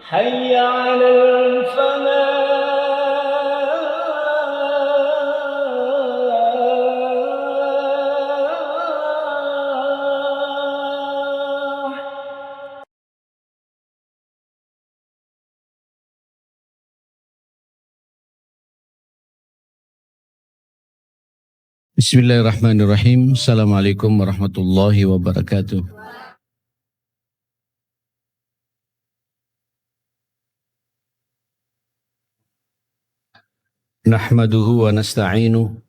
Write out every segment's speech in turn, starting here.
حي على الفلاح. Bismillahirrahmanirrahim. Assalamualaikum warahmatullahi wabarakatuh. Nahmaduhu wa nasta'inuhu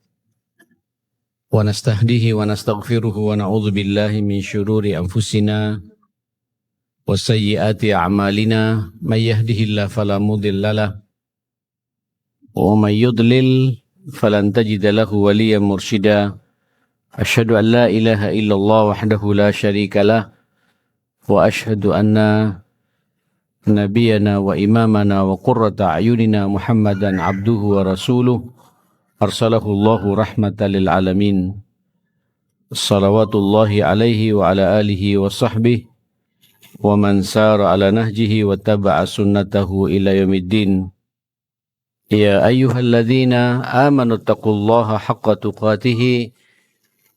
wa nastahdihi wa nastaghfiruhu wa na'udzu billahi min syururi anfusina wa sayyiati a'malina may yahdihillahu fala mudilla lahu wa may yudlil falan tajida lahu waliyan mursyida. Asyhadu an la ilaha illallah wahdahu la syarika lah wa asyhadu anna nabiyana wa imamana wa qurrata a'yunina Muhammadan abduhu wa rasuluh arsalahu Allahu rahmatan lil alamin. Salawatullahi alaihi wa ala alihi wa sahbihi wa man sara ala nahjihi wa taba'a sunnatahu ila yaumiddin. Ya ayyuhalladzina amanu taqullaha haqqa tuqatih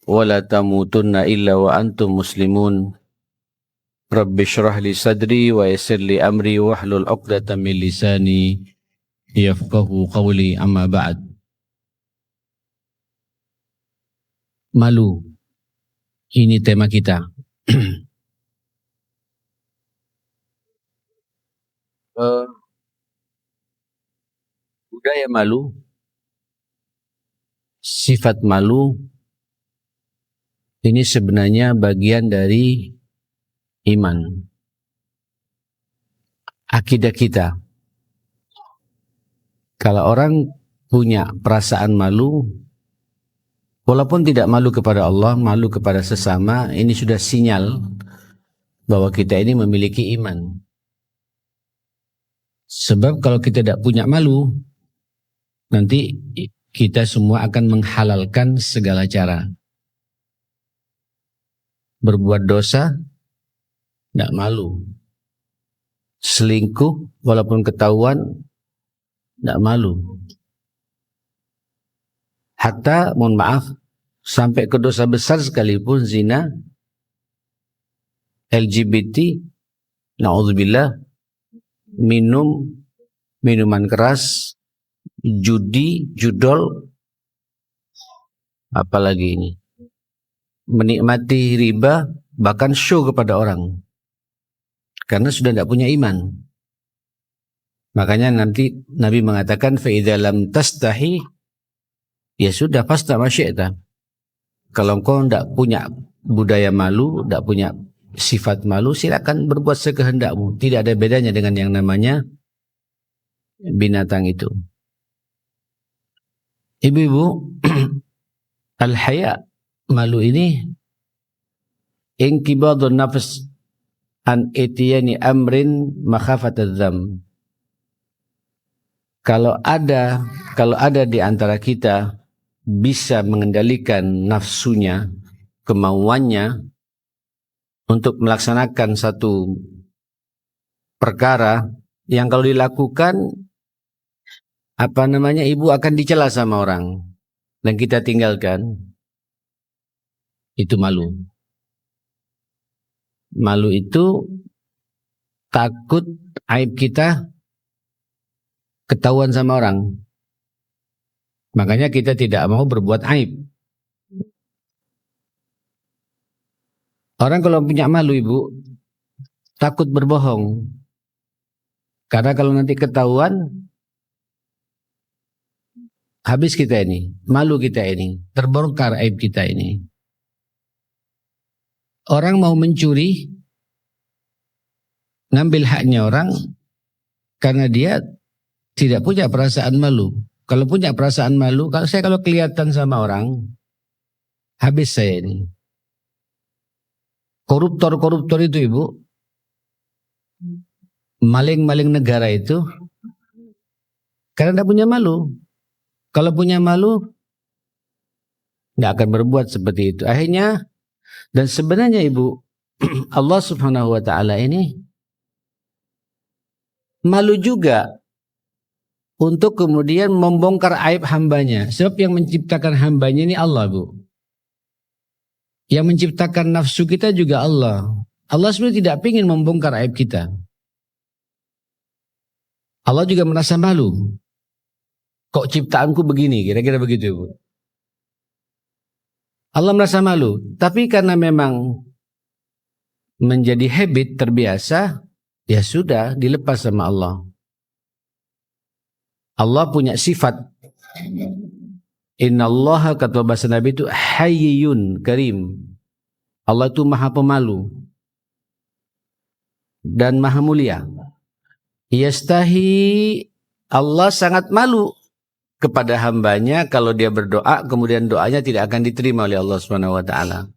wa la tamutunna illa wa antum muslimun. Rabbi syrah li sadri wa yassir li amri wahlul 'uqdatam min lisani yafqahu qawli, amma ba'd. Malu, ini tema kita. Budaya malu, sifat malu, ini sebenarnya bagian dari iman, akidah kita. Kalau orang punya perasaan malu, walaupun tidak malu kepada Allah, malu kepada sesama, ini sudah sinyal bahwa kita ini memiliki iman. Sebab kalau kita tidak punya malu, nanti kita semua akan menghalalkan segala cara. Berbuat dosa, tidak malu. Selingkuh, walaupun ketahuan, tidak malu. Hatta, mohon maaf, sampai ke dosa besar sekalipun, zina, LGBT, na'udzubillah, minum minuman keras, judi, judol, apalagi ini, menikmati riba, bahkan show kepada orang, karena sudah tidak punya iman. Makanya nanti Nabi mengatakan fa'idza lam tastahi, ya sudah, fasta ma syi'ta. Kalau engkau tidak punya budaya malu, tidak punya sifat malu, silakan berbuat sekehendakmu. Tidak ada bedanya dengan yang namanya binatang itu. Ibu-ibu, al-haya, malu ini inqibadun nafs an itiyani amrin makhafatadz dzam. Kalau ada di antara kita bisa mengendalikan nafsunya, kemauannya untuk melaksanakan satu perkara yang kalau dilakukan ibu akan dicela sama orang dan kita tinggalkan, itu malu. Malu itu takut aib kita ketahuan sama orang. Makanya kita tidak mau berbuat aib. Orang kalau punya malu, ibu, takut berbohong. Karena kalau nanti ketahuan, habis kita ini, malu kita ini, terbongkar aib kita ini. Orang mau mencuri, ngambil haknya orang, karena dia tidak punya perasaan malu. Kalau punya perasaan malu, kalau kelihatan sama orang, habis saya ini. Koruptor-koruptor itu, ibu, maling-maling negara itu, karena tidak punya malu. Kalau punya malu, tidak akan berbuat seperti itu. Akhirnya, dan sebenarnya ibu, Allah Subhanahu wa ta'ala ini malu juga untuk kemudian membongkar aib hambanya. Sebab yang menciptakan hambanya ini Allah, Bu. Yang menciptakan nafsu kita juga Allah. Allah sebenarnya tidak ingin membongkar aib kita. Allah juga merasa malu. Kok ciptaanku begini? Kira-kira begitu, Bu. Allah merasa malu. Tapi karena memang menjadi habit, terbiasa, ya sudah, dilepas sama Allah. Allah punya sifat. Innallaha, kata bahasa Nabi itu hayyun karim. Allah itu maha pemalu dan maha mulia. Yastahi, Allah sangat malu kepada hambanya kalau dia berdoa kemudian doanya tidak akan diterima oleh Allah Subhanahu wa taala.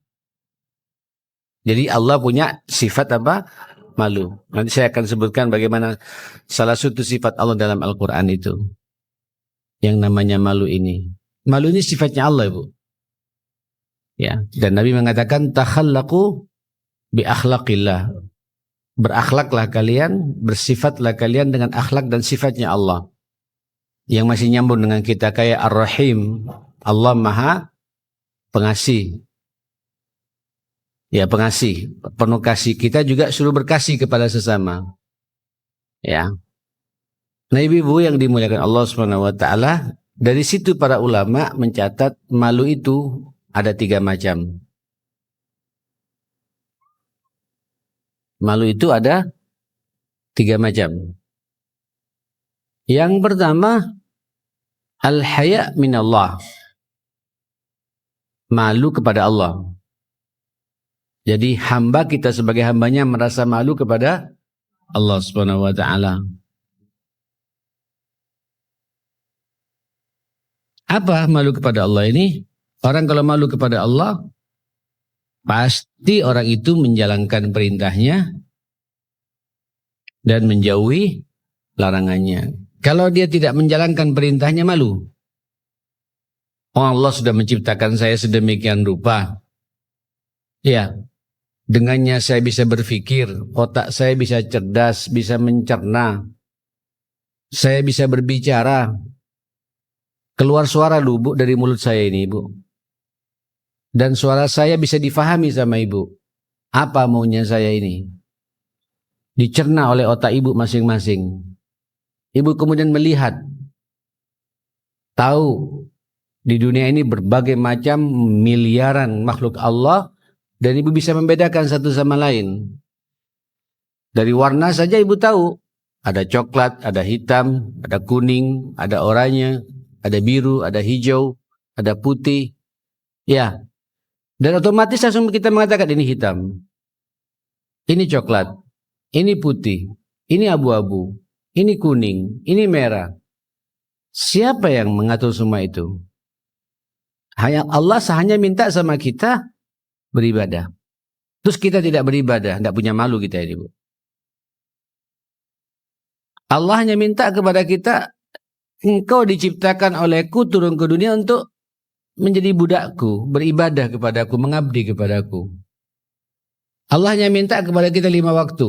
Jadi Allah punya sifat apa? Malu. Nanti saya akan sebutkan bagaimana salah satu sifat Allah dalam Al-Quran itu. Yang namanya malu ini. Malu ini sifatnya Allah, Ibu. Ya. Dan Nabi mengatakan, takhallaqu bi akhlaqillah. Berakhlaklah kalian, bersifatlah kalian dengan akhlak dan sifatnya Allah. Yang masih nyambung dengan kita kayak Ar-Rahim. Allah maha pengasih. Ya, pengasih, penuh kasih. Kita juga suruh berkasih kepada sesama. Ya. Nah, ibu-ibu yang dimuliakan Allah Subhanahu wa taala, dari situ para ulama mencatat malu itu ada 3 macam. Malu itu ada 3 macam. Yang pertama, al-haya minallah. Malu kepada Allah. Jadi hamba kita sebagai hambanya merasa malu kepada Allah Subhanahu wa taala. Apa malu kepada Allah ini? Orang kalau malu kepada Allah, pasti orang itu menjalankan perintahnya dan menjauhi larangannya. Kalau dia tidak menjalankan perintahnya, malu. Oh, Allah sudah menciptakan saya sedemikian rupa. Ya. Dengannya saya bisa berpikir, otak saya bisa cerdas, bisa mencerna. Saya bisa berbicara. Keluar suara lubuk dari mulut saya ini, Ibu. Dan suara saya bisa difahami sama Ibu. Apa maunya saya ini? Dicerna oleh otak Ibu masing-masing. Ibu kemudian melihat, tahu di dunia ini berbagai macam miliaran makhluk Allah. Dan ibu bisa membedakan satu sama lain. Dari warna saja ibu tahu. Ada coklat, ada hitam, ada kuning, ada oranye, ada biru, ada hijau, ada putih. Ya. Dan otomatis langsung kita mengatakan ini hitam. Ini coklat. Ini putih. Ini abu-abu. Ini kuning. Ini merah. Siapa yang mengatur semua itu? Allah hanya minta sama kita beribadah. Terus kita tidak beribadah, tidak punya malu kita ini, Bu. Allah hanya minta kepada kita, engkau diciptakan olehku turun ke dunia untuk menjadi budakku, beribadah kepadaku, mengabdi kepadaku. Allah hanya minta kepada kita 5 waktu.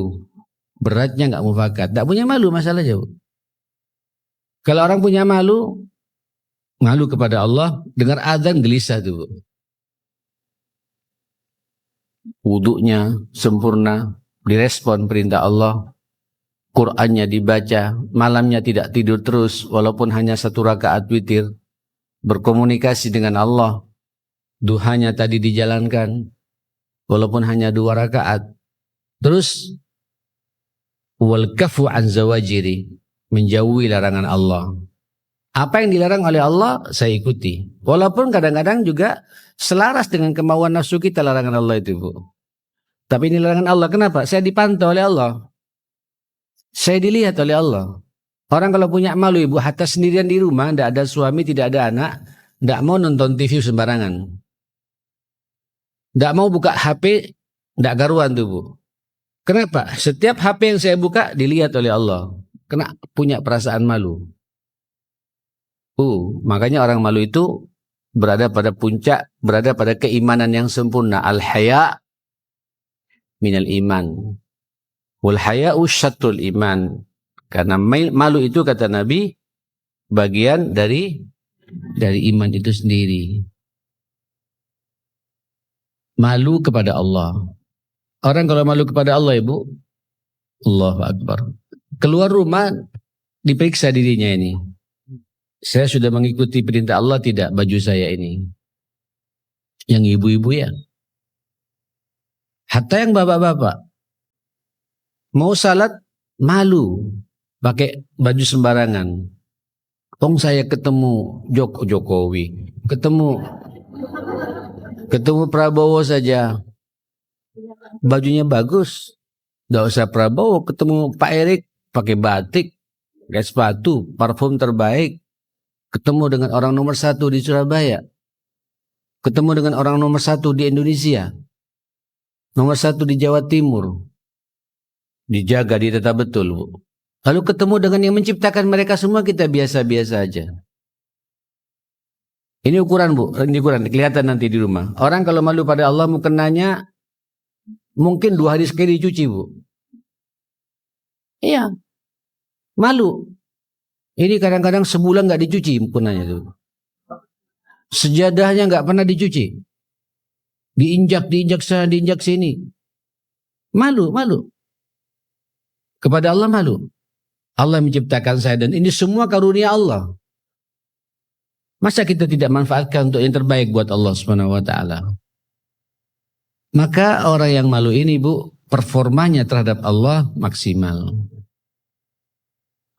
Beratnya nggak mufakat, tidak punya malu masalahnya, Bu. Kalau orang punya malu kepada Allah, dengar azan gelisah tuh, Bu. Wudunya sempurna, direspon perintah Allah, Qur'annya dibaca, malamnya tidak tidur terus walaupun hanya 1 rakaat witir, berkomunikasi dengan Allah, duhanya tadi dijalankan walaupun hanya 2 rakaat. Terus wal kafu an zawajiri, menjauhi larangan Allah. Apa yang dilarang oleh Allah saya ikuti. Walaupun kadang-kadang juga selaras dengan kemauan nafsu kita larangan Allah itu, Bu. Tapi ini larangan Allah. Kenapa? Saya dipantau oleh Allah. Saya dilihat oleh Allah. Orang kalau punya malu, Ibu, hatta sendirian di rumah, tidak ada suami, tidak ada anak, tidak mau nonton TV sembarangan. Tidak mau buka HP, tidak karuan tuh, Bu. Kenapa? Setiap HP yang saya buka dilihat oleh Allah. Kena punya perasaan malu. Makanya orang malu itu berada pada puncak, berada pada keimanan yang sempurna. Al-haya minal iman. Wal haya'u syatrul iman. Karena malu itu kata Nabi bagian dari iman itu sendiri. Malu kepada Allah. Orang kalau malu kepada Allah, Ibu, Allahu Akbar. Keluar rumah diperiksa dirinya ini. Saya sudah mengikuti perintah Allah tidak baju saya ini? Yang ibu-ibu ya. Hatta yang bapak-bapak mau salat malu pakai baju sembarangan. Saya ketemu Jokowi, ketemu Prabowo saja, bajunya bagus. Tidak usah Prabowo, ketemu Pak Erik pakai batik, pakai sepatu, parfum terbaik. Ketemu dengan orang nomor 1 di Surabaya, ketemu dengan orang nomor 1 di Indonesia, nomor 1 di Jawa Timur, dijaga, ditata betul, Bu. Lalu ketemu dengan yang menciptakan mereka semua, kita biasa-biasa aja. Ini ukuran, Bu, ini ukuran, kelihatan nanti di rumah. Orang kalau malu pada Allah mukenanya mungkin 2 hari sekali dicuci, Bu. Iya, malu. Ini kadang-kadang sebulan nggak dicuci mukenanya tuh. Sejadahnya nggak pernah dicuci. Diinjak sana, diinjak sini. Malu. Kepada Allah malu. Allah menciptakan saya dan ini semua karunia Allah. Masa kita tidak manfaatkan untuk yang terbaik buat Allah Subhanahu wa taala? Maka orang yang malu ini, Bu, performanya terhadap Allah maksimal.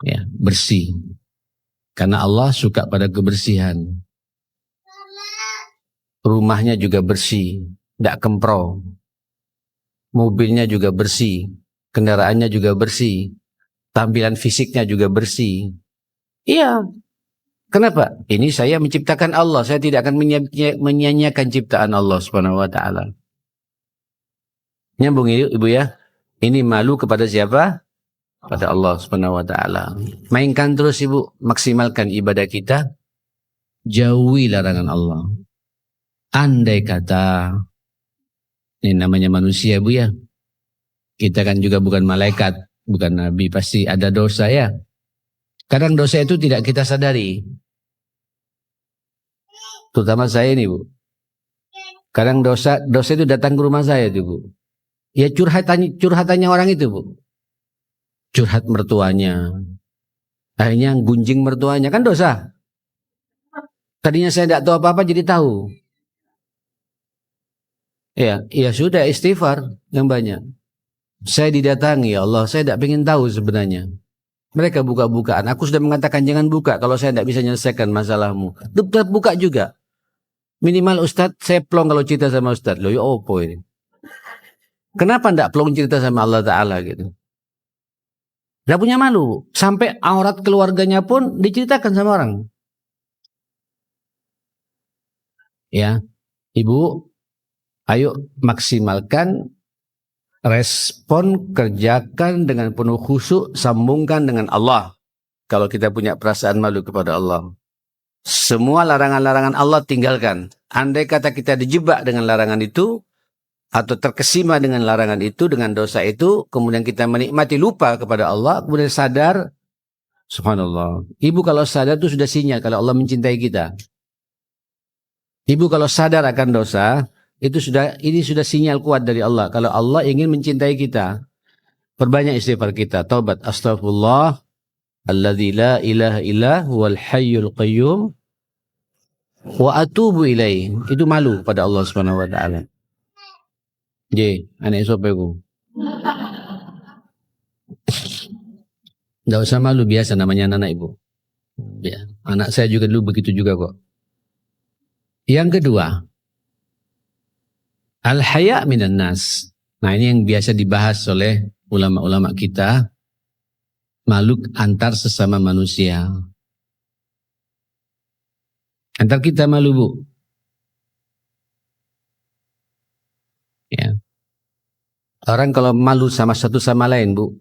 Ya, bersih. Karena Allah suka pada kebersihan. Rumahnya juga bersih, tidak kemprong. Mobilnya juga bersih, kendaraannya juga bersih, tampilan fisiknya juga bersih. Iya. Kenapa? Ini saya menciptakan Allah, saya tidak akan menyanyiakan ciptaan Allah Subhanahu wa taala. Nyambung Ibu ya. Ini malu kepada siapa? Pada Allah Subhanahu wa taala. Mainkan terus Ibu, maksimalkan ibadah kita, jauhi larangan Allah. Andai kata, ini namanya manusia, Bu ya. Kita kan juga bukan malaikat, bukan nabi, pasti ada dosa ya. Kadang dosa itu tidak kita sadari. Terutama saya ini, Bu. Kadang dosa itu datang ke rumah saya itu, Bu. Ya curhatannya orang itu, Bu. Curhat mertuanya. Akhirnya gunjing mertuanya, kan dosa. Tadinya saya tidak tahu apa-apa jadi tahu. Ya sudah istighfar yang banyak. Saya didatangi, ya Allah, saya tidak ingin tahu sebenarnya. Mereka buka-bukaan. Aku sudah mengatakan jangan buka kalau saya tidak bisa menyelesaikan masalahmu. Tetap buka juga. Minimal Ustadz, saya plong kalau cerita sama Ustadz. Loh ya opo ini. Kenapa tidak plong cerita sama Allah Ta'ala gitu? Tidak punya malu. Sampai aurat keluarganya pun diceritakan sama orang. Ya, Ibu, ayo maksimalkan, respon, kerjakan dengan penuh khusyuk, sambungkan dengan Allah. Kalau kita punya perasaan malu kepada Allah. Semua larangan-larangan Allah tinggalkan. Andai kata kita dijebak dengan larangan itu, atau terkesima dengan larangan itu, dengan dosa itu, kemudian kita menikmati lupa kepada Allah, kemudian sadar, subhanallah. Ibu kalau sadar itu sudah sinyal kalau Allah mencintai kita. Ibu kalau sadar akan dosa, ini sudah sinyal kuat dari Allah. Kalau Allah ingin mencintai kita, perbanyak istighfar kita, taubat, astaghfirullah, alladzi la ilaha illa huwal hayyul qayyum, wa atubu ilaih. Itu malu pada Allah Subhanahu wa taala. Anak sopeku. Tidak usah malu, biasa namanya anak Ibu. Ya, anak saya juga dulu begitu juga kok. Yang kedua, al-haya minan nas. Nah, ini yang biasa dibahas oleh ulama-ulama kita. Malu antar sesama manusia. Antar kita malu, Bu. Ya. Orang kalau malu sama satu sama lain, Bu,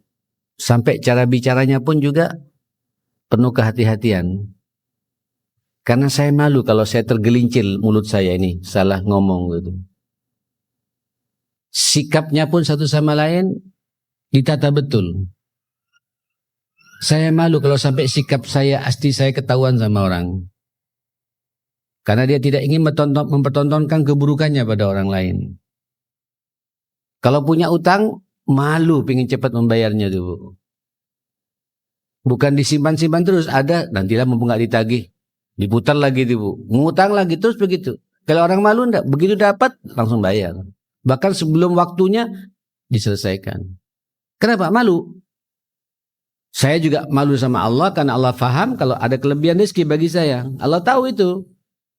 sampai cara bicaranya pun juga penuh kehati-hatian. Karena saya malu kalau saya tergelincir mulut saya ini, salah ngomong gitu. Sikapnya pun satu sama lain ditata betul. Saya malu kalau sampai sikap saya, asti saya ketahuan sama orang. Karena dia tidak ingin mempertontonkan keburukannya pada orang lain. Kalau punya utang, malu ingin cepat membayarnya tuh. Bukan disimpan-simpan terus, ada nantilah mumpung nggak ditagih, diputar lagi tuh, Bu. Ngutang lagi terus begitu. Kalau orang malu enggak, begitu dapat langsung bayar. Bahkan sebelum waktunya diselesaikan. Kenapa? Malu. Saya juga malu sama Allah karena Allah faham kalau ada kelebihan rezeki bagi saya. Allah tahu itu.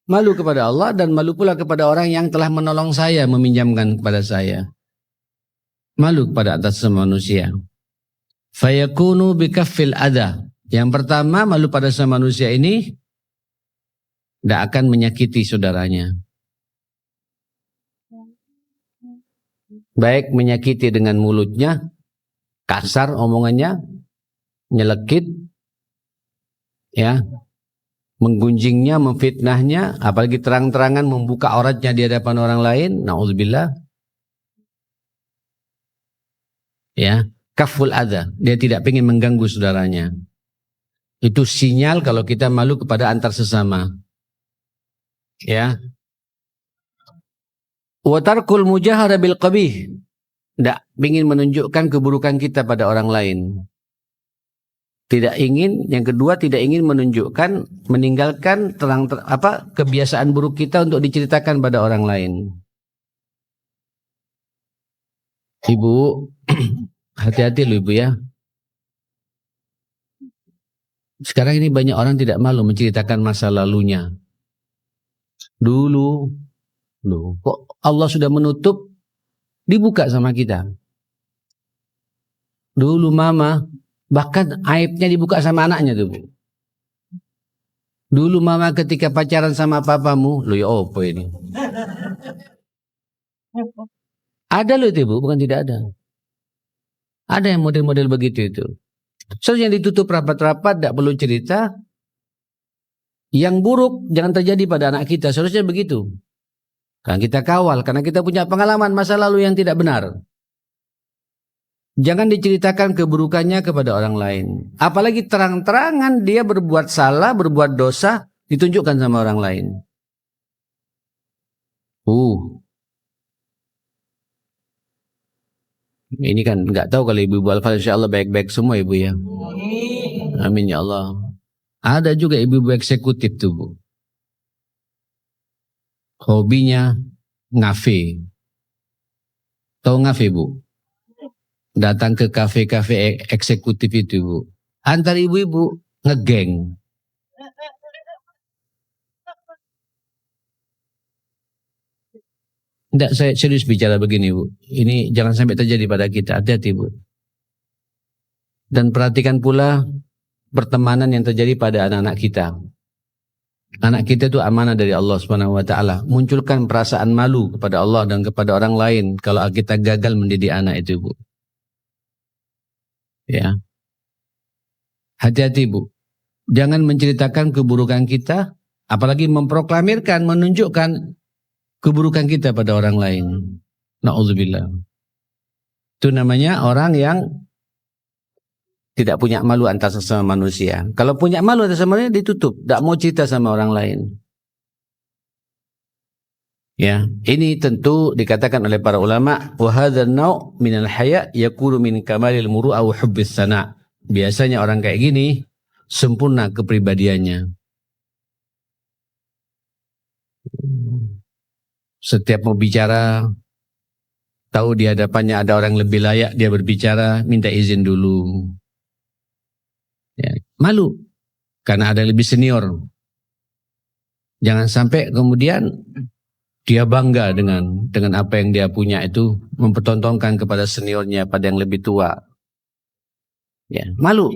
Malu kepada Allah dan malu pula kepada orang yang telah menolong saya, meminjamkan kepada saya. Malu kepada atas semua manusia. Fayakunu bikaffil adha. Yang pertama, malu pada semua manusia ini tidak akan menyakiti saudaranya. Baik menyakiti dengan mulutnya, kasar omongannya, nyelekit, ya, menggunjingnya, memfitnahnya, apalagi terang-terangan membuka auratnya di hadapan orang lain, na'udzubillah. Ya, kaful adha, dia tidak ingin mengganggu saudaranya. Itu sinyal kalau kita malu kepada antar sesama. Ya. Wa tarkul mujahara bil qabih, tidak ingin menunjukkan keburukan kita pada orang lain. Tidak ingin, yang kedua tidak ingin menunjukkan, meninggalkan kebiasaan buruk kita untuk diceritakan pada orang lain. Ibu, hati-hati loh Ibu ya. Sekarang ini banyak orang tidak malu menceritakan masa lalunya. Dulu, kok Allah sudah menutup, dibuka sama kita. Dulu mama, bahkan aibnya dibuka sama anaknya tuh Bu. Dulu mama ketika pacaran sama papamu, lo ya apa ini? Ada loh itu Bu, bukan tidak ada. Ada yang model-model begitu itu. So yang ditutup rapat-rapat, tidak perlu cerita. Yang buruk jangan terjadi pada anak kita, seharusnya begitu. Kan kita kawal, karena kita punya pengalaman masa lalu yang tidak benar. Jangan diceritakan keburukannya kepada orang lain. Apalagi terang-terangan dia berbuat salah, berbuat dosa, ditunjukkan sama orang lain. Ini kan nggak tahu kalau ibu-ibu Al-Fadhil, insya Allah baik-baik semua ibu ya. Amin ya Allah. Ada juga ibu-ibu eksekutif tuh Bu. Hobinya ngafe. Tahu ngafe Bu? Datang ke kafe-kafe eksekutif itu Bu. Antar ibu-ibu ngegeng. Tidak, saya serius bicara begini Bu. Ini jangan sampai terjadi pada kita. Hati-hati Bu. Dan perhatikan pula pertemanan yang terjadi pada anak-anak kita. Anak kita itu amanah dari Allah Subhanahu wa taala. Munculkan perasaan malu kepada Allah dan kepada orang lain kalau kita gagal mendidik anak itu Bu. Ya. Hati-hati Bu. Jangan menceritakan keburukan kita, apalagi memproklamirkan, menunjukkan keburukan kita pada orang lain. Na'udzubillah. Itu namanya orang yang tidak punya malu antar sesama manusia. Kalau punya malu antar sesama manusia ditutup, tidak mau cerita sama orang lain. Ya, ini tentu dikatakan oleh para ulama, wa hadzal nau' minal haya yakunu min kamalil muru'ah wa hubbis sana'. Biasanya orang kayak gini sempurna kepribadiannya. Setiap mau bicara, tahu di hadapannya ada orang lebih layak, dia berbicara, minta izin dulu. Ya, malu karena ada yang lebih senior. Jangan sampai kemudian dia bangga dengan apa yang dia punya itu, mempertontonkan kepada seniornya, pada yang lebih tua. Ya, malu.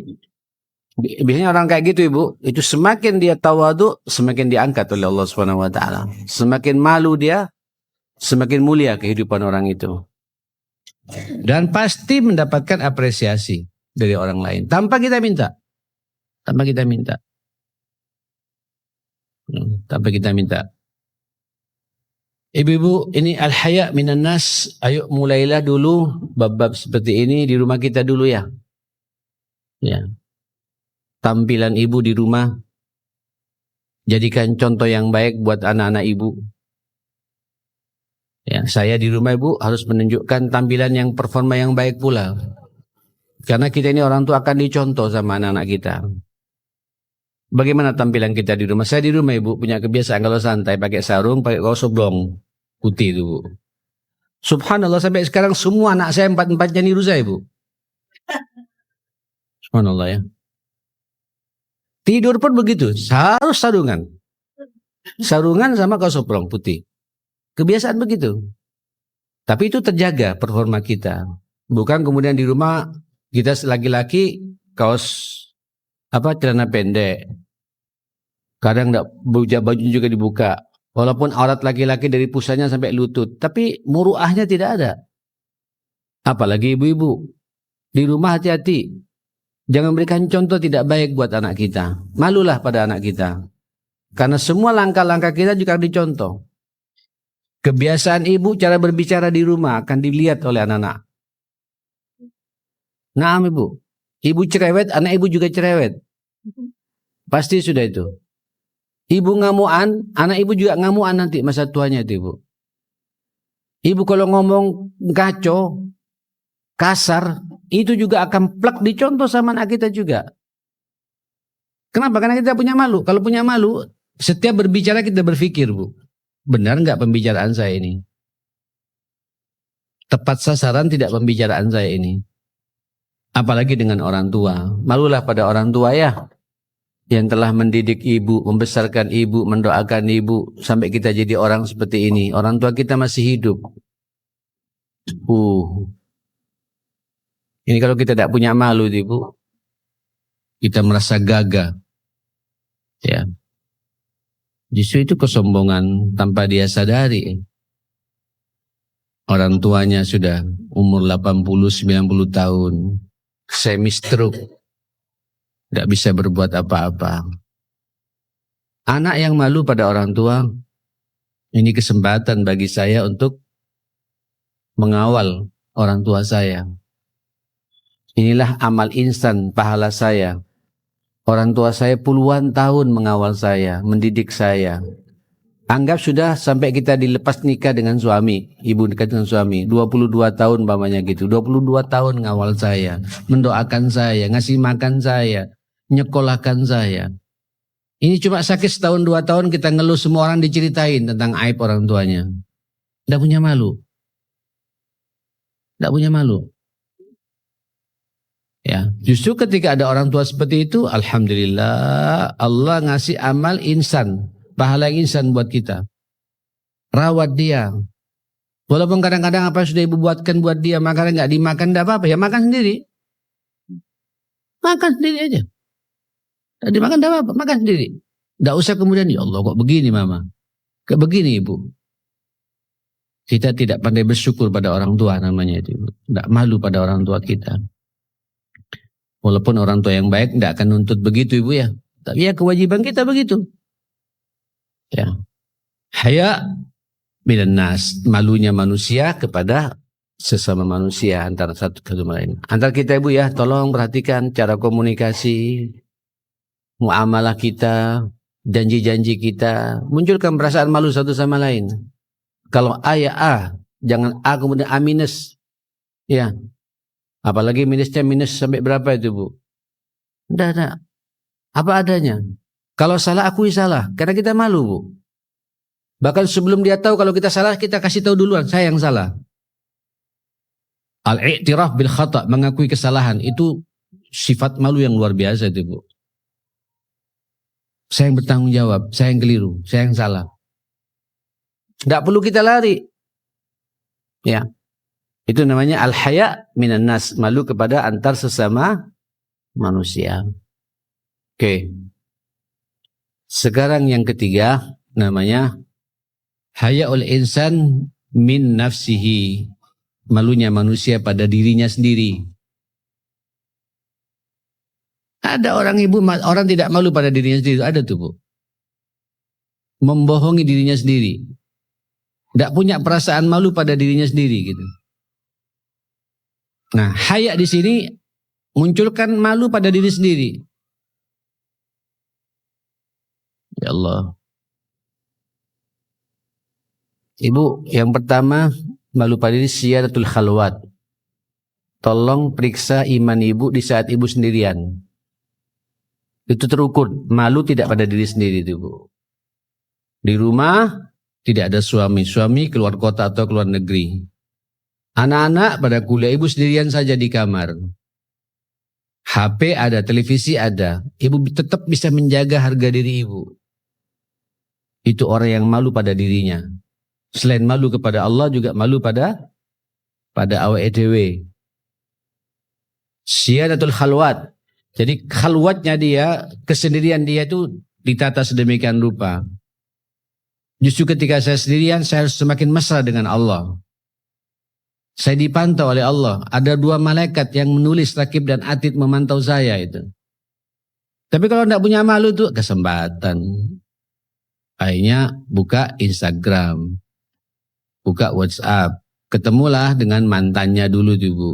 Biasanya orang kayak gitu Ibu, itu semakin dia tawadu, semakin diangkat oleh Allah Subhanahu wa taala. Semakin malu dia, semakin mulia kehidupan orang itu. Dan pasti mendapatkan apresiasi dari orang lain tanpa kita minta. Tanpa kita minta. Tanpa kita minta. Ibu-ibu, ini al-haya minan nas. Ayo mulailah dulu bab-bab seperti ini di rumah kita dulu ya. Ya. tampilan ibu di rumah. Jadikan contoh yang baik buat anak-anak ibu. Ya, saya di rumah ibu harus menunjukkan tampilan yang performa yang baik pula. Karena kita ini orang tua akan dicontoh sama anak-anak kita. Bagaimana tampilan kita di rumah? Saya di rumah ibu punya kebiasaan kalau santai pakai sarung, pakai kaos oblong putih itu bu. Subhanallah sampai sekarang semua anak saya empat-empatnya niru saya bu. Subhanallah ya. Tidur pun begitu, harus sarungan. Sarungan sama kaos oblong putih. Kebiasaan begitu. Tapi itu terjaga performa kita. Bukan kemudian di rumah kita laki-laki kaos celana pendek. Kadang enggak baju juga dibuka. Walaupun aurat laki-laki dari pusatnya sampai lutut, tapi muruahnya tidak ada. Apalagi ibu-ibu. Di rumah hati-hati. Jangan berikan contoh tidak baik buat anak kita. Malulah pada anak kita. Karena semua langkah-langkah kita juga dicontoh. Kebiasaan ibu cara berbicara di rumah akan dilihat oleh anak-anak. Naam ibu. Ibu cerewet, anak ibu juga cerewet. Pasti sudah itu. Ibu ngamuan, anak ibu juga ngamuan nanti masa tuanya itu ibu. Ibu kalau ngomong ngaco, kasar, itu juga akan plak dicontoh sama anak kita juga. Kenapa? Karena kita punya malu. Kalau punya malu, setiap berbicara kita berpikir bu. Benar nggak pembicaraan saya ini? Tepat sasaran tidak pembicaraan saya ini? Apalagi dengan orang tua. Malulah pada orang tua ya. Yang telah mendidik ibu, membesarkan ibu, mendoakan ibu. Sampai kita jadi orang seperti ini. Orang tua kita masih hidup. Ini kalau kita tidak punya malu ibu. Kita merasa gagah. Ya. Justru itu kesombongan tanpa dia sadari. Orang tuanya sudah umur 80-90 tahun. Semi stroke. Tidak bisa berbuat apa-apa. Anak yang malu pada orang tua, ini kesempatan bagi saya untuk mengawal orang tua saya. Inilah amal instan pahala saya. Orang tua saya puluhan tahun mengawal saya, mendidik saya. Anggap sudah sampai kita dilepas nikah dengan suami, ibu nikah dengan suami, 22 tahun umpamanya gitu. 22 tahun ngawal saya, mendoakan saya, ngasih makan saya, nyekolahkan saya. Ini cuma sakit setahun 2 tahun kita ngeluh semua orang diceritain tentang aib orang tuanya. Tidak punya malu. Tidak punya malu. Ya, justru ketika ada orang tua seperti itu, alhamdulillah Allah ngasih amal insan, pahala insan buat kita. Rawat dia. Walaupun kadang-kadang apa yang sudah ibu buatkan buat dia, makanan nggak dimakan, tidak apa-apa, ya makan sendiri. Makan sendiri aja. Tidak dimakan tidak apa-apa, makan sendiri. Tidak usah kemudian, ya Allah kok begini mama, kok begini ibu. Kita tidak pandai bersyukur pada orang tua namanya itu. Tidak malu pada orang tua kita. Walaupun orang tua yang baik tidak akan nuntut begitu ibu ya. Tapi ya kewajiban kita begitu. Ya. Haya minan nas, malunya manusia kepada sesama manusia antara satu sama lain. Antara kita ibu ya, tolong perhatikan cara komunikasi, muamalah kita, janji-janji kita, munculkan perasaan malu satu sama lain. Kalau A ya A, jangan A kemudian A minus. Ya. Apalagi minusnya minus sampai berapa itu bu? Tidak. Apa adanya. Kalau salah akui salah. Karena kita malu bu. Bahkan sebelum dia tahu kalau kita salah, kita kasih tahu duluan. Saya yang salah. Al-i'tiraf bil khata'. Mengakui kesalahan. Itu sifat malu yang luar biasa itu bu. Saya yang bertanggung jawab. Saya yang keliru. Saya yang salah. Tidak perlu kita lari. Ya. Itu namanya al-haya minan nas, malu kepada antar sesama manusia. Oke. Sekarang yang ketiga namanya hayaul insan min nafsihi, malunya manusia pada dirinya sendiri. Ada orang ibu, orang tidak malu pada dirinya sendiri, ada tuh bu. Membohongi dirinya sendiri. Tidak punya perasaan malu pada dirinya sendiri gitu. Nah, haya di sini munculkan malu pada diri sendiri. Ya Allah. Ibu, yang pertama malu pada diri siyadatul khalwat. Tolong periksa iman ibu di saat ibu sendirian. Itu terukur. Malu tidak pada diri sendiri itu, Bu. Di rumah tidak ada suami. Suami keluar kota atau keluar negeri. Anak-anak pada kuliah, ibu sendirian saja di kamar. HP ada, televisi ada. Ibu tetap bisa menjaga harga diri ibu. Itu orang yang malu pada dirinya. Selain malu kepada Allah juga malu pada awake dhewe. Siyadatul khalwat. Jadi khalwatnya dia, kesendirian dia itu ditata sedemikian rupa. Justru ketika saya sendirian, saya harus semakin mesra dengan Allah. Saya dipantau oleh Allah. Ada 2 malaikat yang menulis Raqib dan Atid memantau saya itu. Tapi kalau tidak punya malu itu kesempatan. Akhirnya buka Instagram. Buka WhatsApp, ketemulah dengan mantannya dulu tuh, Bu.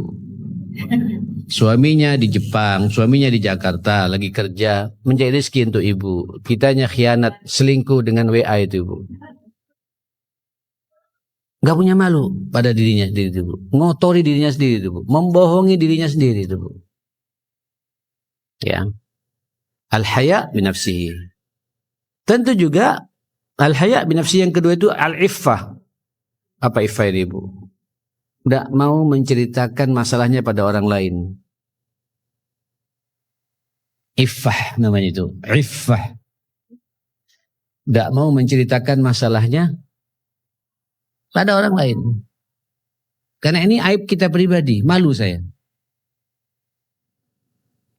Suaminya di Jepang, suaminya di Jakarta, lagi kerja, mencari rezeki untuk ibu. Kitanya khianat, selingkuh dengan WA itu, Bu. Gak punya malu pada dirinya sendiri itu, Bu. Ngotori dirinya sendiri itu, Bu. Membohongi dirinya sendiri itu, Bu. Ya. Al-haya binafsihi. Tentu juga al-haya binafsihi yang kedua itu al-iffah. Apa iffah ini, Bu? Tidak mau menceritakan masalahnya pada orang lain. Iffah namanya itu. Iffah. Tidak mau menceritakan masalahnya pada orang lain. Karena ini aib kita pribadi. Malu saya.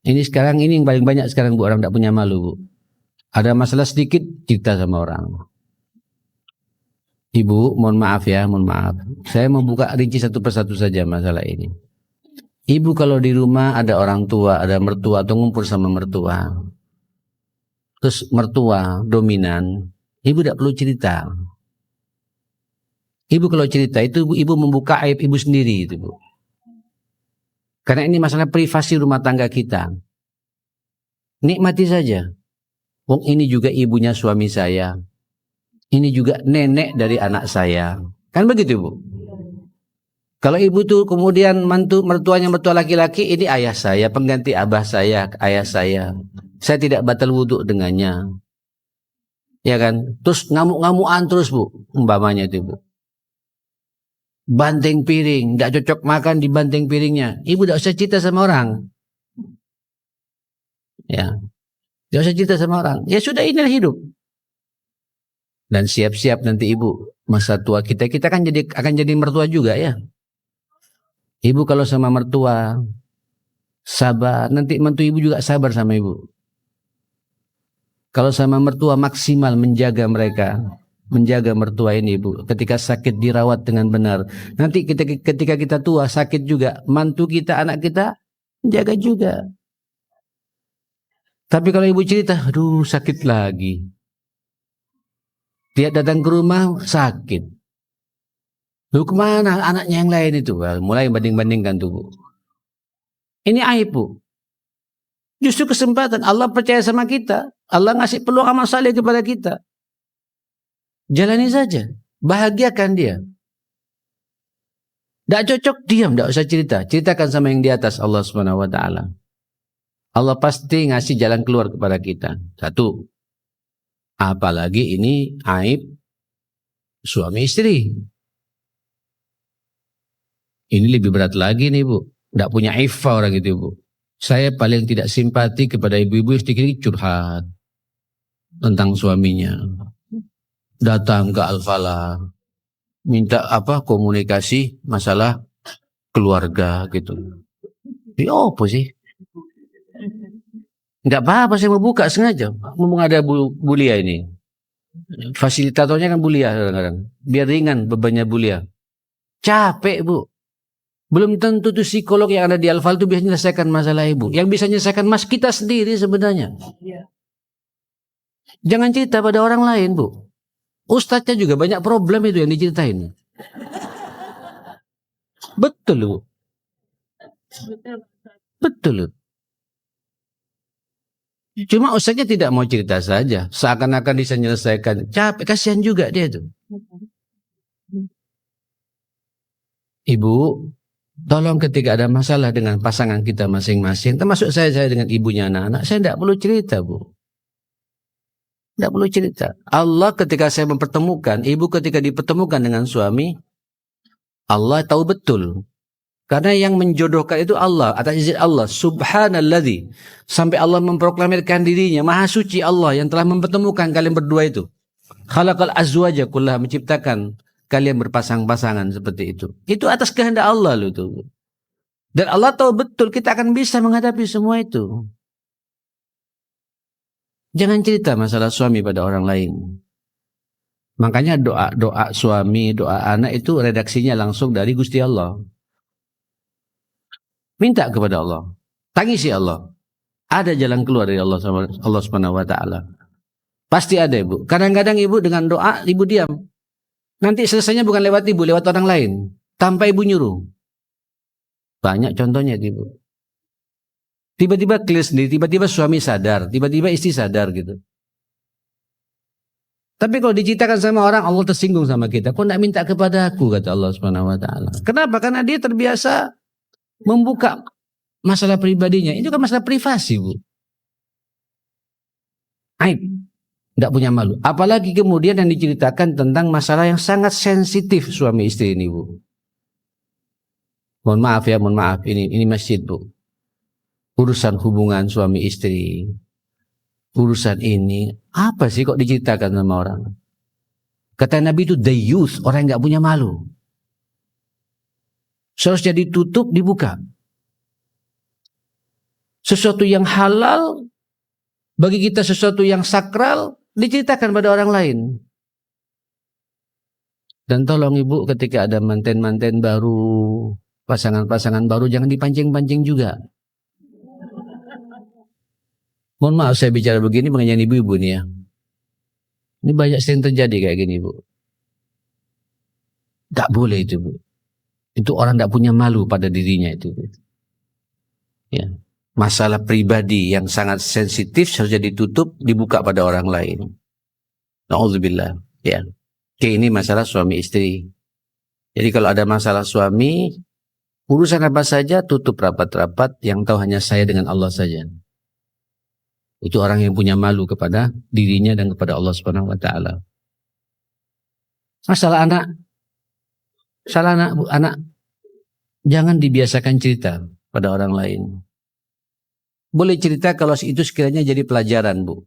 Ini sekarang, ini yang paling banyak sekarang, Bu. Orang tidak punya malu, Bu. Ada masalah sedikit, cerita sama orang. Ibu, mohon maaf ya, mohon maaf. Saya mau buka rinci satu persatu saja masalah ini. Ibu kalau di rumah ada orang tua, ada mertua atau ngumpul sama mertua. Terus mertua dominan, ibu tidak perlu cerita. Ibu kalau cerita itu ibu membuka aib ibu sendiri itu, Bu. Karena ini masalah privasi rumah tangga kita. Nikmati saja. Wong ini juga ibunya suami saya. Ini juga nenek dari anak saya. Kan begitu, Bu? Kalau ibu tuh kemudian mertuanya mertua laki-laki, ini ayah saya, pengganti abah saya, ayah saya. Saya tidak batal wudhu dengannya. Ya kan? Terus ngamuk-ngamukan terus, Bu. Umpamanya itu, Bu. Banting piring, tidak cocok makan di banting piringnya. Ibu tidak usah cerita sama orang. Ya. Tidak usah cerita sama orang. Ya sudah, inilah hidup. Dan siap-siap nanti ibu masa tua kita kan akan jadi mertua juga ya. Ibu kalau sama mertua sabar, nanti mentu ibu juga sabar sama ibu. Kalau sama mertua maksimal menjaga mereka, menjaga mertua ini, ibu. Ketika sakit dirawat dengan benar. Nanti ketika kita tua sakit juga, mantu kita, anak kita menjaga juga. Tapi kalau ibu cerita, aduh sakit lagi. Dia datang ke rumah sakit. Lu kemana anaknya yang lain itu? Mulai banding-bandingkan tuh, Bu. Ini aib, Bu. Justru kesempatan. Allah percaya sama kita. Allah ngasih peluang amal saleh kepada kita. Jalani saja. Bahagiakan dia. Tidak cocok, diam. Tidak usah cerita. Ceritakan sama yang di atas, Allah Subhanahu Wa Taala. Allah pasti ngasih jalan keluar kepada kita. Satu. Apalagi ini aib suami istri. Ini lebih berat lagi nih, Bu. Tidak punya iffah orang itu, Bu. Saya paling tidak simpati kepada ibu-ibu yang sedikit curhat tentang suaminya. Datang ke Al-Falah, minta komunikasi masalah keluarga gitu. Ya apa sih? Enggak apa-apa, saya mau buka sengaja. Ngomong ada Bulia ini. Fasilitatornya kan Bulia kadang-kadang. Biar ringan bebannya Bulia. Capek, Bu. Belum tentu tuh psikolog yang ada di Al-Fal itu bisa menyelesaikan masalah ibu. Yang bisa menyelesaikan mas kita sendiri sebenarnya. Jangan cerita pada orang lain, Bu. Ustadznya juga banyak problem itu yang diceritain. Betul, Bu. Betul. Cuma ustaznya tidak mau cerita saja. Seakan-akan bisa menyelesaikan. Capek, kasihan juga dia tuh. Ibu, tolong ketika ada masalah dengan pasangan kita masing-masing, termasuk saya dengan ibunya anak-anak, saya tidak perlu cerita, Bu. Tidak perlu cerita. Allah ketika saya mempertemukan, ibu ketika dipertemukan dengan suami, Allah tahu betul. Karena yang menjodohkan itu Allah, atas izin Allah, subhanalladzi. Sampai Allah memproklamirkan dirinya, maha suci Allah yang telah mempertemukan kalian berdua itu. Khalaqal azwaja kullaha, menciptakan kalian berpasang-pasangan seperti itu. Itu atas kehendak Allah loh itu. Dan Allah tahu betul kita akan bisa menghadapi semua itu. Jangan cerita masalah suami pada orang lain. Makanya doa suami, doa anak itu redaksinya langsung dari Gusti Allah. Minta kepada Allah. Tangisi Allah. Ada jalan keluar dari Allah sama Allah Subhanahu wa taala. Pasti ada, Ibu. Kadang-kadang Ibu dengan doa Ibu diam. Nanti selesainya bukan lewat Ibu, lewat orang lain. Tanpa Ibu nyuruh. Banyak contohnya, Ibu. Tiba-tiba clear sendiri, tiba-tiba suami sadar, tiba-tiba istri sadar gitu. Tapi kalau diceritakan sama orang, Allah tersinggung sama kita. Kok tidak minta kepada aku, kata Allah Subhanahu wa taala. Kenapa? Karena dia terbiasa membuka masalah pribadinya. Itu kan masalah privasi, Bu. Aib. Tidak punya malu. Apalagi kemudian yang diceritakan tentang masalah yang sangat sensitif suami istri ini, Bu. Mohon maaf ya, mohon maaf. Ini masjid, Bu. Urusan hubungan suami istri. Urusan ini. Apa sih kok diceritakan sama orang? Kata Nabi itu dayus, orang yang gak punya malu. Seharusnya ditutup, dibuka. Sesuatu yang halal, bagi kita sesuatu yang sakral, diceritakan pada orang lain. Dan tolong Ibu ketika ada manten-manten baru, pasangan-pasangan baru, jangan dipancing-pancing juga. Mohon maaf saya bicara begini mengenai ibu-ibu nih ya. Ini banyak sering terjadi kayak gini, Bu. Tak boleh itu, Bu. Itu orang tidak punya malu pada dirinya itu. Ya. Masalah pribadi yang sangat sensitif harusnya ditutup, dibuka pada orang lain. Na'udzubillah. Ya. Oke, ini masalah suami istri. Jadi kalau ada masalah suami, urusan apa saja tutup rapat-rapat, yang tahu hanya saya dengan Allah saja. Itu orang yang punya malu kepada dirinya dan kepada Allah Subhanahu wa taala. Masalah anak. Salah anak, Bu, anak jangan dibiasakan cerita pada orang lain. Boleh cerita kalau itu sekiranya jadi pelajaran, Bu.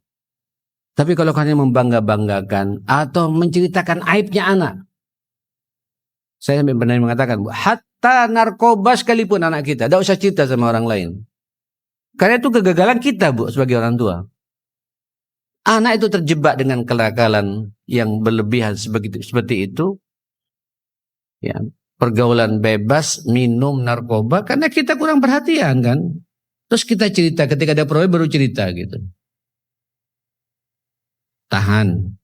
Tapi kalau kalian membangga-banggakan atau menceritakan aibnya anak. Saya sampai pernah mengatakan, Bu, hatta narkoba sekalipun anak kita, tidak usah cerita sama orang lain. Karena itu kegagalan kita, Bu, sebagai orang tua. Anak itu terjebak dengan kenakalan yang berlebihan seperti itu. Ya, pergaulan bebas, minum narkoba, karena kita kurang perhatian kan. Terus kita cerita, ketika ada problem baru cerita gitu. Tahan.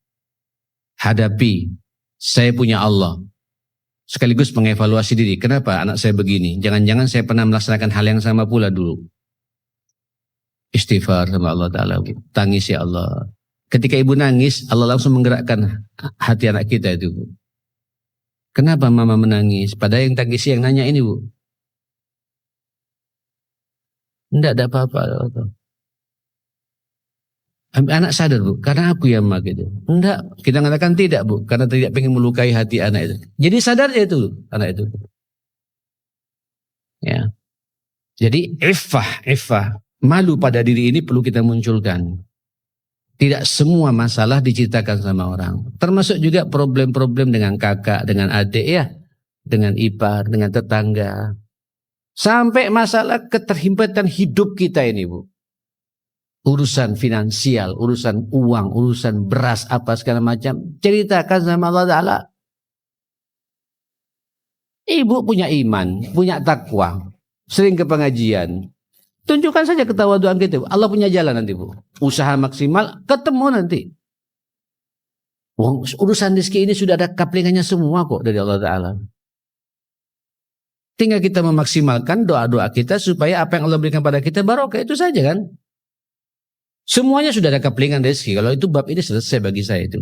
Hadapi. Saya punya Allah. Sekaligus mengevaluasi diri. Kenapa anak saya begini? Jangan-jangan saya pernah melaksanakan hal yang sama pula dulu. Istighfar sama Allah Ta'ala. Tangis ya Allah. Ketika ibu nangis, Allah langsung menggerakkan hati anak kita itu. Kenapa mama menangis? Padahal yang tangis yang nanya ini, Bu. Tidak ada apa-apa. Anak sadar, Bu. Karena aku yang mak itu. Tidak. Kita mengatakan tidak, Bu. Karena tidak ingin melukai hati anak itu. Jadi sadar itu, anak itu. Ya. Jadi iffah. Malu pada diri ini perlu kita munculkan. Tidak semua masalah diceritakan sama orang. Termasuk juga problem-problem dengan kakak, dengan adik ya. Dengan ipar, dengan tetangga. Sampai masalah keterlibatan hidup kita ini, Bu. Urusan finansial, urusan uang, urusan beras, apa segala macam. Ceritakan sama Allah Ta'ala. Ibu punya iman, punya takwa. Sering ke pengajian. Tunjukkan saja ketawaduan kita. Allah punya jalan nanti, Bu. Usaha maksimal, ketemu nanti. Urusan rezeki ini sudah ada kaplingannya semua kok dari Allah Ta'ala. Tinggal kita memaksimalkan doa-doa kita supaya apa yang Allah berikan pada kita barokah, itu saja kan. Semuanya sudah ada keplingan rezeki. Kalau itu bab ini selesai bagi saya itu.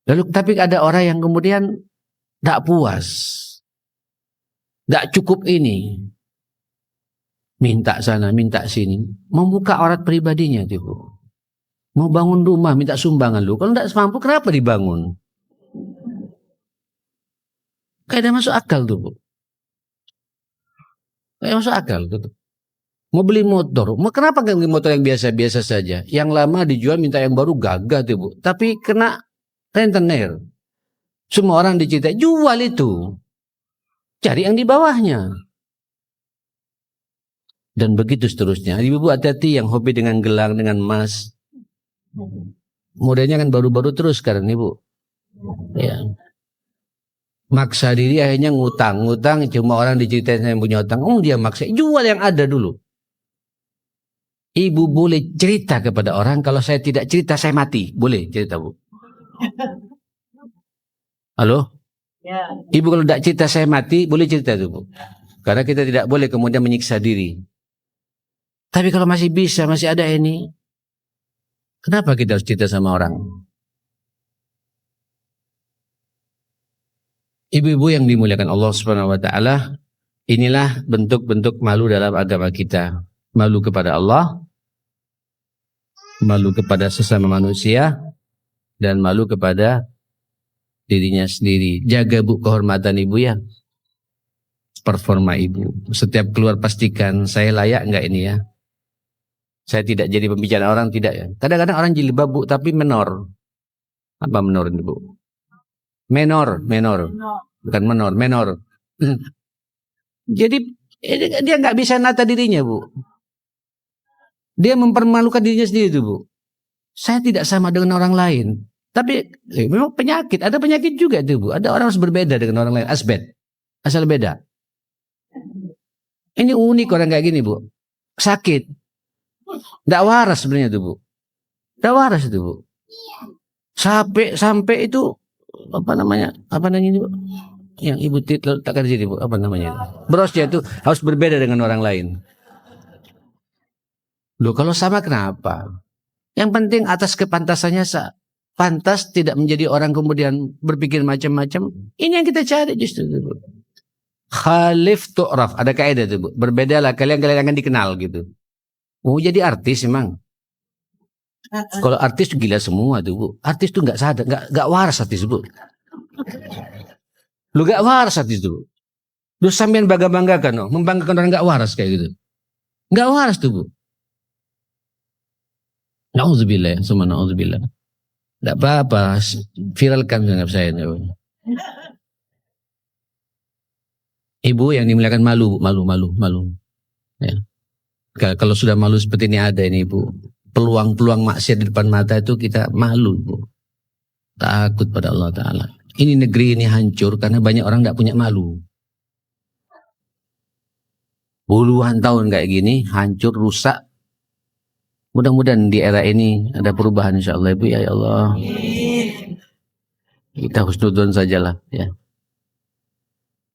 Lalu tapi ada orang yang kemudian tidak puas, tidak cukup ini, minta sana, minta sini, membuka aurat pribadinya itu. Mau bangun rumah, minta sumbangan lu. Kalau tidak mampu, kenapa dibangun? Kayak masuk akal tuh, Bu. Kayak masuk akal tuh. Mau beli motor, kenapa nggak beli motor yang biasa-biasa saja? Yang lama dijual minta yang baru gagah tuh, Bu. Tapi kena rentenir. Semua orang diceritain, jual itu. Cari yang di bawahnya. Dan begitu seterusnya. Ibu-ibu hati-hati yang hobi dengan gelang, dengan emas. Modelnya kan baru-baru terus sekarang, Ibu. Ya. Maksa diri akhirnya ngutang. Cuma orang diceritain yang punya utang. Dia maksa. Jual yang ada dulu. Ibu boleh cerita kepada orang. Kalau saya tidak cerita, saya mati. Boleh cerita, Bu. Halo? Ya. Ibu kalau tidak cerita, saya mati. Boleh cerita tuh, Bu. Karena kita tidak boleh kemudian menyiksa diri. Tapi kalau masih bisa, masih ada ini. Kenapa kita harus cerita sama orang? Ibu-ibu yang dimuliakan Allah Subhanahu wa taala, inilah bentuk-bentuk malu dalam agama kita. Malu kepada Allah, malu kepada sesama manusia, dan malu kepada dirinya sendiri. Jaga, Bu, kehormatan ibu ya. Performa ibu. Setiap keluar pastikan saya layak enggak ini ya. Saya tidak jadi pembicara orang, tidak ya. Kadang-kadang orang jilbab, Bu, tapi menor. Apa menor ini, Bu? Menor. Bukan menor, menor. Jadi dia nggak bisa nata dirinya, Bu. Dia mempermalukan dirinya sendiri, Bu. Saya tidak sama dengan orang lain. Tapi memang penyakit, ada penyakit juga itu, Bu. Ada orang harus berbeda dengan orang lain, asal beda. Ini unik orang kayak gini, Bu. Sakit. Tidak waras sebenarnya itu, Bu. Tidak waras itu, Bu. Sampai itu apa namanya itu, Bu? Yang ibu takkan di sini, Bu. Apa namanya itu? Brosnya itu harus berbeda dengan orang lain. Loh, kalau sama kenapa? Yang penting atas kepantasannya pantas, tidak menjadi orang kemudian berpikir macam-macam. Ini yang kita cari justru, Bu. Khalif tu'raf, ada kaidah itu, Bu. Berbedalah kalian akan dikenal gitu. Mau jadi artis emang. Kalau artis gila semua tuh, Bu. Artis tuh nggak sadar, nggak waras artis, Bu. Lu nggak waras artis tuh. Lu sampean bangga-banggakan, no? Membanggakan orang nggak waras kayak gitu. Nggak waras tuh, Bu. Nauzubillah, semua nauzubillah. Nggak apa-apa, viralkan dengan saya. Ibu yang dimuliakan, malu. Ya. Kalau sudah malu seperti ini ada ini, Bu. Peluang-peluang maksiat di depan mata itu kita malu, Bu. Takut pada Allah Ta'ala. Ini negeri ini hancur karena banyak orang tidak punya malu. Puluhan tahun kayak gini, hancur, rusak. Mudah-mudahan di era ini ada perubahan insyaAllah, Ibu. Ya Allah. Kita husnudzon sajalah, ya.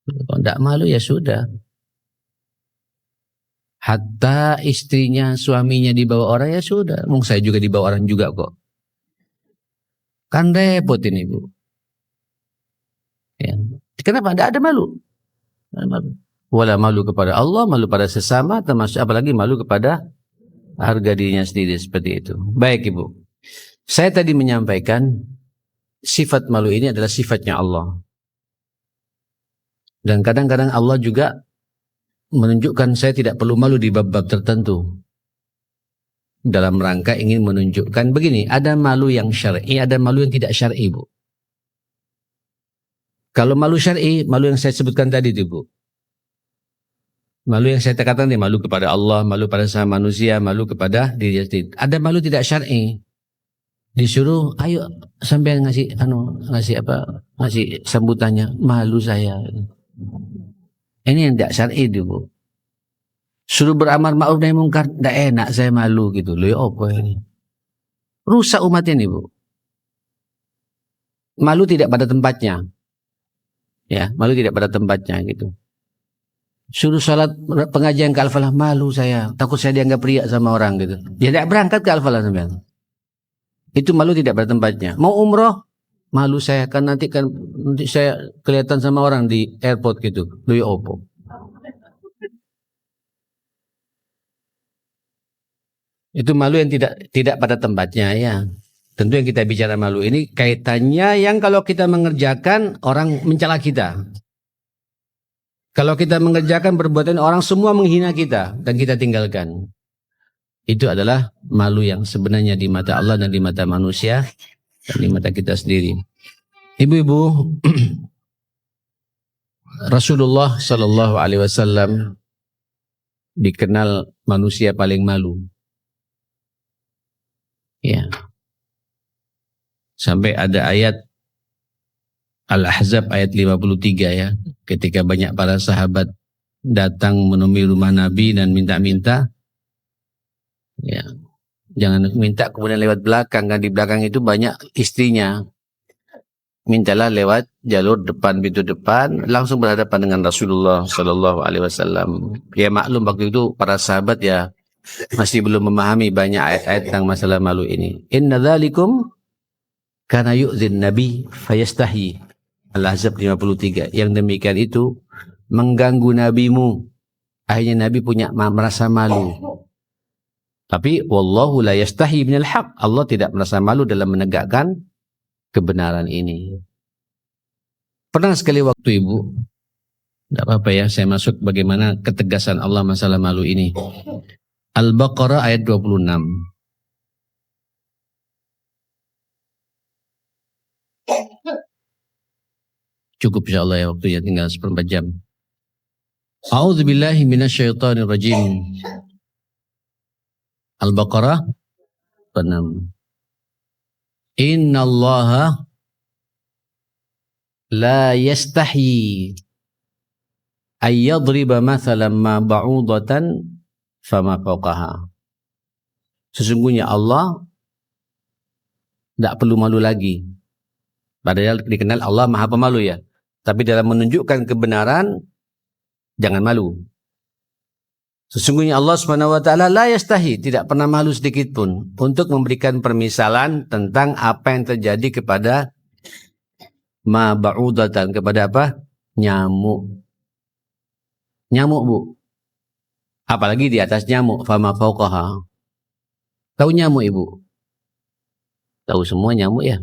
Kalau tidak malu ya sudah. Hatta istrinya, suaminya dibawa orang ya sudah. Mungkin saya juga dibawa orang juga kok. Kan repot ini, Bu. Ya. Kenapa? Tidak ada malu. Wala malu kepada Allah, malu pada sesama, termasuk apalagi malu kepada harga dirinya sendiri seperti itu. Baik, Ibu. Saya tadi menyampaikan sifat malu ini adalah sifatnya Allah. Dan kadang-kadang Allah juga menunjukkan saya tidak perlu malu di bab-bab tertentu. Dalam rangka ingin menunjukkan begini, ada malu yang syar'i, ada malu yang tidak syar'i, Bu. Kalau malu syar'i, malu yang saya sebutkan tadi itu, Bu. Malu yang saya katakan, malu kepada Allah, malu pada sama manusia, malu kepada diri sendiri. Ada malu tidak syar'i. Disuruh, ayo sampai ngasih sambutannya, malu saya. Ini yang tidak syar'i itu, Bu. Suruh beramal ma'ruf nahi mungkar, tidak enak, saya malu gitu. Loh, ya apa ini? Rusak umat ini, Bu. Malu tidak pada tempatnya. Ya, malu tidak pada tempatnya gitu. Suruh sholat pengajian ke Al-Falah, malu saya, takut saya dianggap riak sama orang gitu. Dia tidak berangkat ke Al-Falah sampean. Itu malu tidak pada tempatnya. Mau umroh, malu saya kan nanti saya kelihatan sama orang di airport gitu. Lui opo. Itu malu yang tidak pada tempatnya ya. Tentu yang kita bicara malu ini kaitannya yang kalau kita mengerjakan orang mencela kita. Kalau kita mengerjakan perbuatan orang semua menghina kita dan kita tinggalkan. Itu adalah malu yang sebenarnya di mata Allah dan di mata manusia dan di mata kita sendiri. Ibu-ibu, Rasulullah Shallallahu Alaihi Wasallam dikenal manusia paling malu. Ya. Sampai ada ayat Al-Ahzab ayat 53 ya. Ketika banyak para sahabat datang menemui rumah Nabi dan minta-minta. Ya. Jangan minta kemudian lewat belakang, kan di belakang itu banyak istrinya. Mintalah lewat jalur depan, pintu depan, langsung berhadapan dengan Rasulullah Shallallahu Alaihi Wasallam. Ya maklum waktu itu para sahabat ya masih belum memahami banyak ayat-ayat tentang masalah malu ini. Inna dzalikum kana yu'dzin nabi fayastahi. Al-Ahzab 53. Yang demikian itu mengganggu nabimu. Akhirnya nabi merasa malu. Tapi wallahu la yastahi minal haq. Allah tidak merasa malu dalam menegakkan kebenaran ini. Pernah sekali waktu ibu, tidak apa-apa ya, saya masuk bagaimana ketegasan Allah masalah malu ini. Al-Baqarah ayat 26. Cukup insyaallah ya, waktunya tinggal 1/4 jam. A'udzubillahi minasyaitonir rajim. Al-Baqarah 6. Innallaha la yastahi ayyadriba mathalan ma ba'udatan fama fawqaha. Sesungguhnya Allah tidak perlu malu lagi. Padahal dikenal Allah Maha Pemalu ya. Tapi dalam menunjukkan kebenaran jangan malu. Sesungguhnya Allah Subhanahu wa taala la yastahi, tidak pernah malu sedikit pun untuk memberikan permisalan tentang apa yang terjadi kepada ma ba'udatan, kepada apa? Nyamuk. Nyamuk, Bu. Apalagi di atas nyamuk, fama fauqaha. Tahu nyamuk, Ibu? Tahu semua nyamuk ya?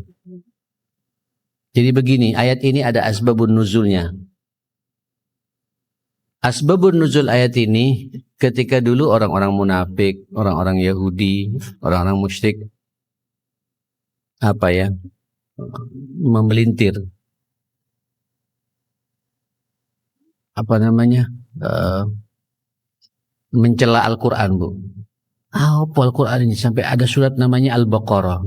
Jadi begini, ayat ini ada asbabun nuzulnya. Asbabun nuzul ayat ini ketika dulu orang-orang munafik, orang-orang Yahudi, orang-orang musyrik memelintir. Mencela Al-Quran, Bu. Apa Al-Quran ini sampai ada surat namanya Al-Baqarah.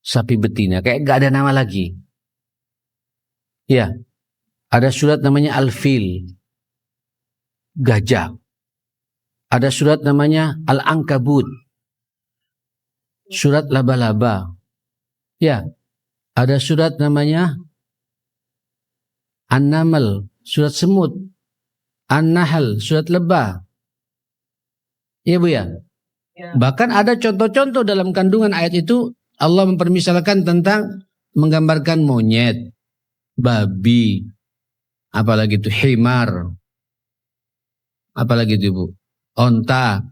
Sapi betina, kayak gak ada nama lagi. Ya, ada surat namanya Al-Fil. Gajah. Ada surat namanya Al-Ankabut. Surat laba-laba. Ya. Ada surat namanya An-Naml, surat semut. An-Nahl, surat lebah. Iya Bu ya? Bahkan ada contoh-contoh dalam kandungan ayat itu Allah mempermisalkan tentang menggambarkan monyet, babi, apalagi itu himar. Apalagi itu Bu, onta,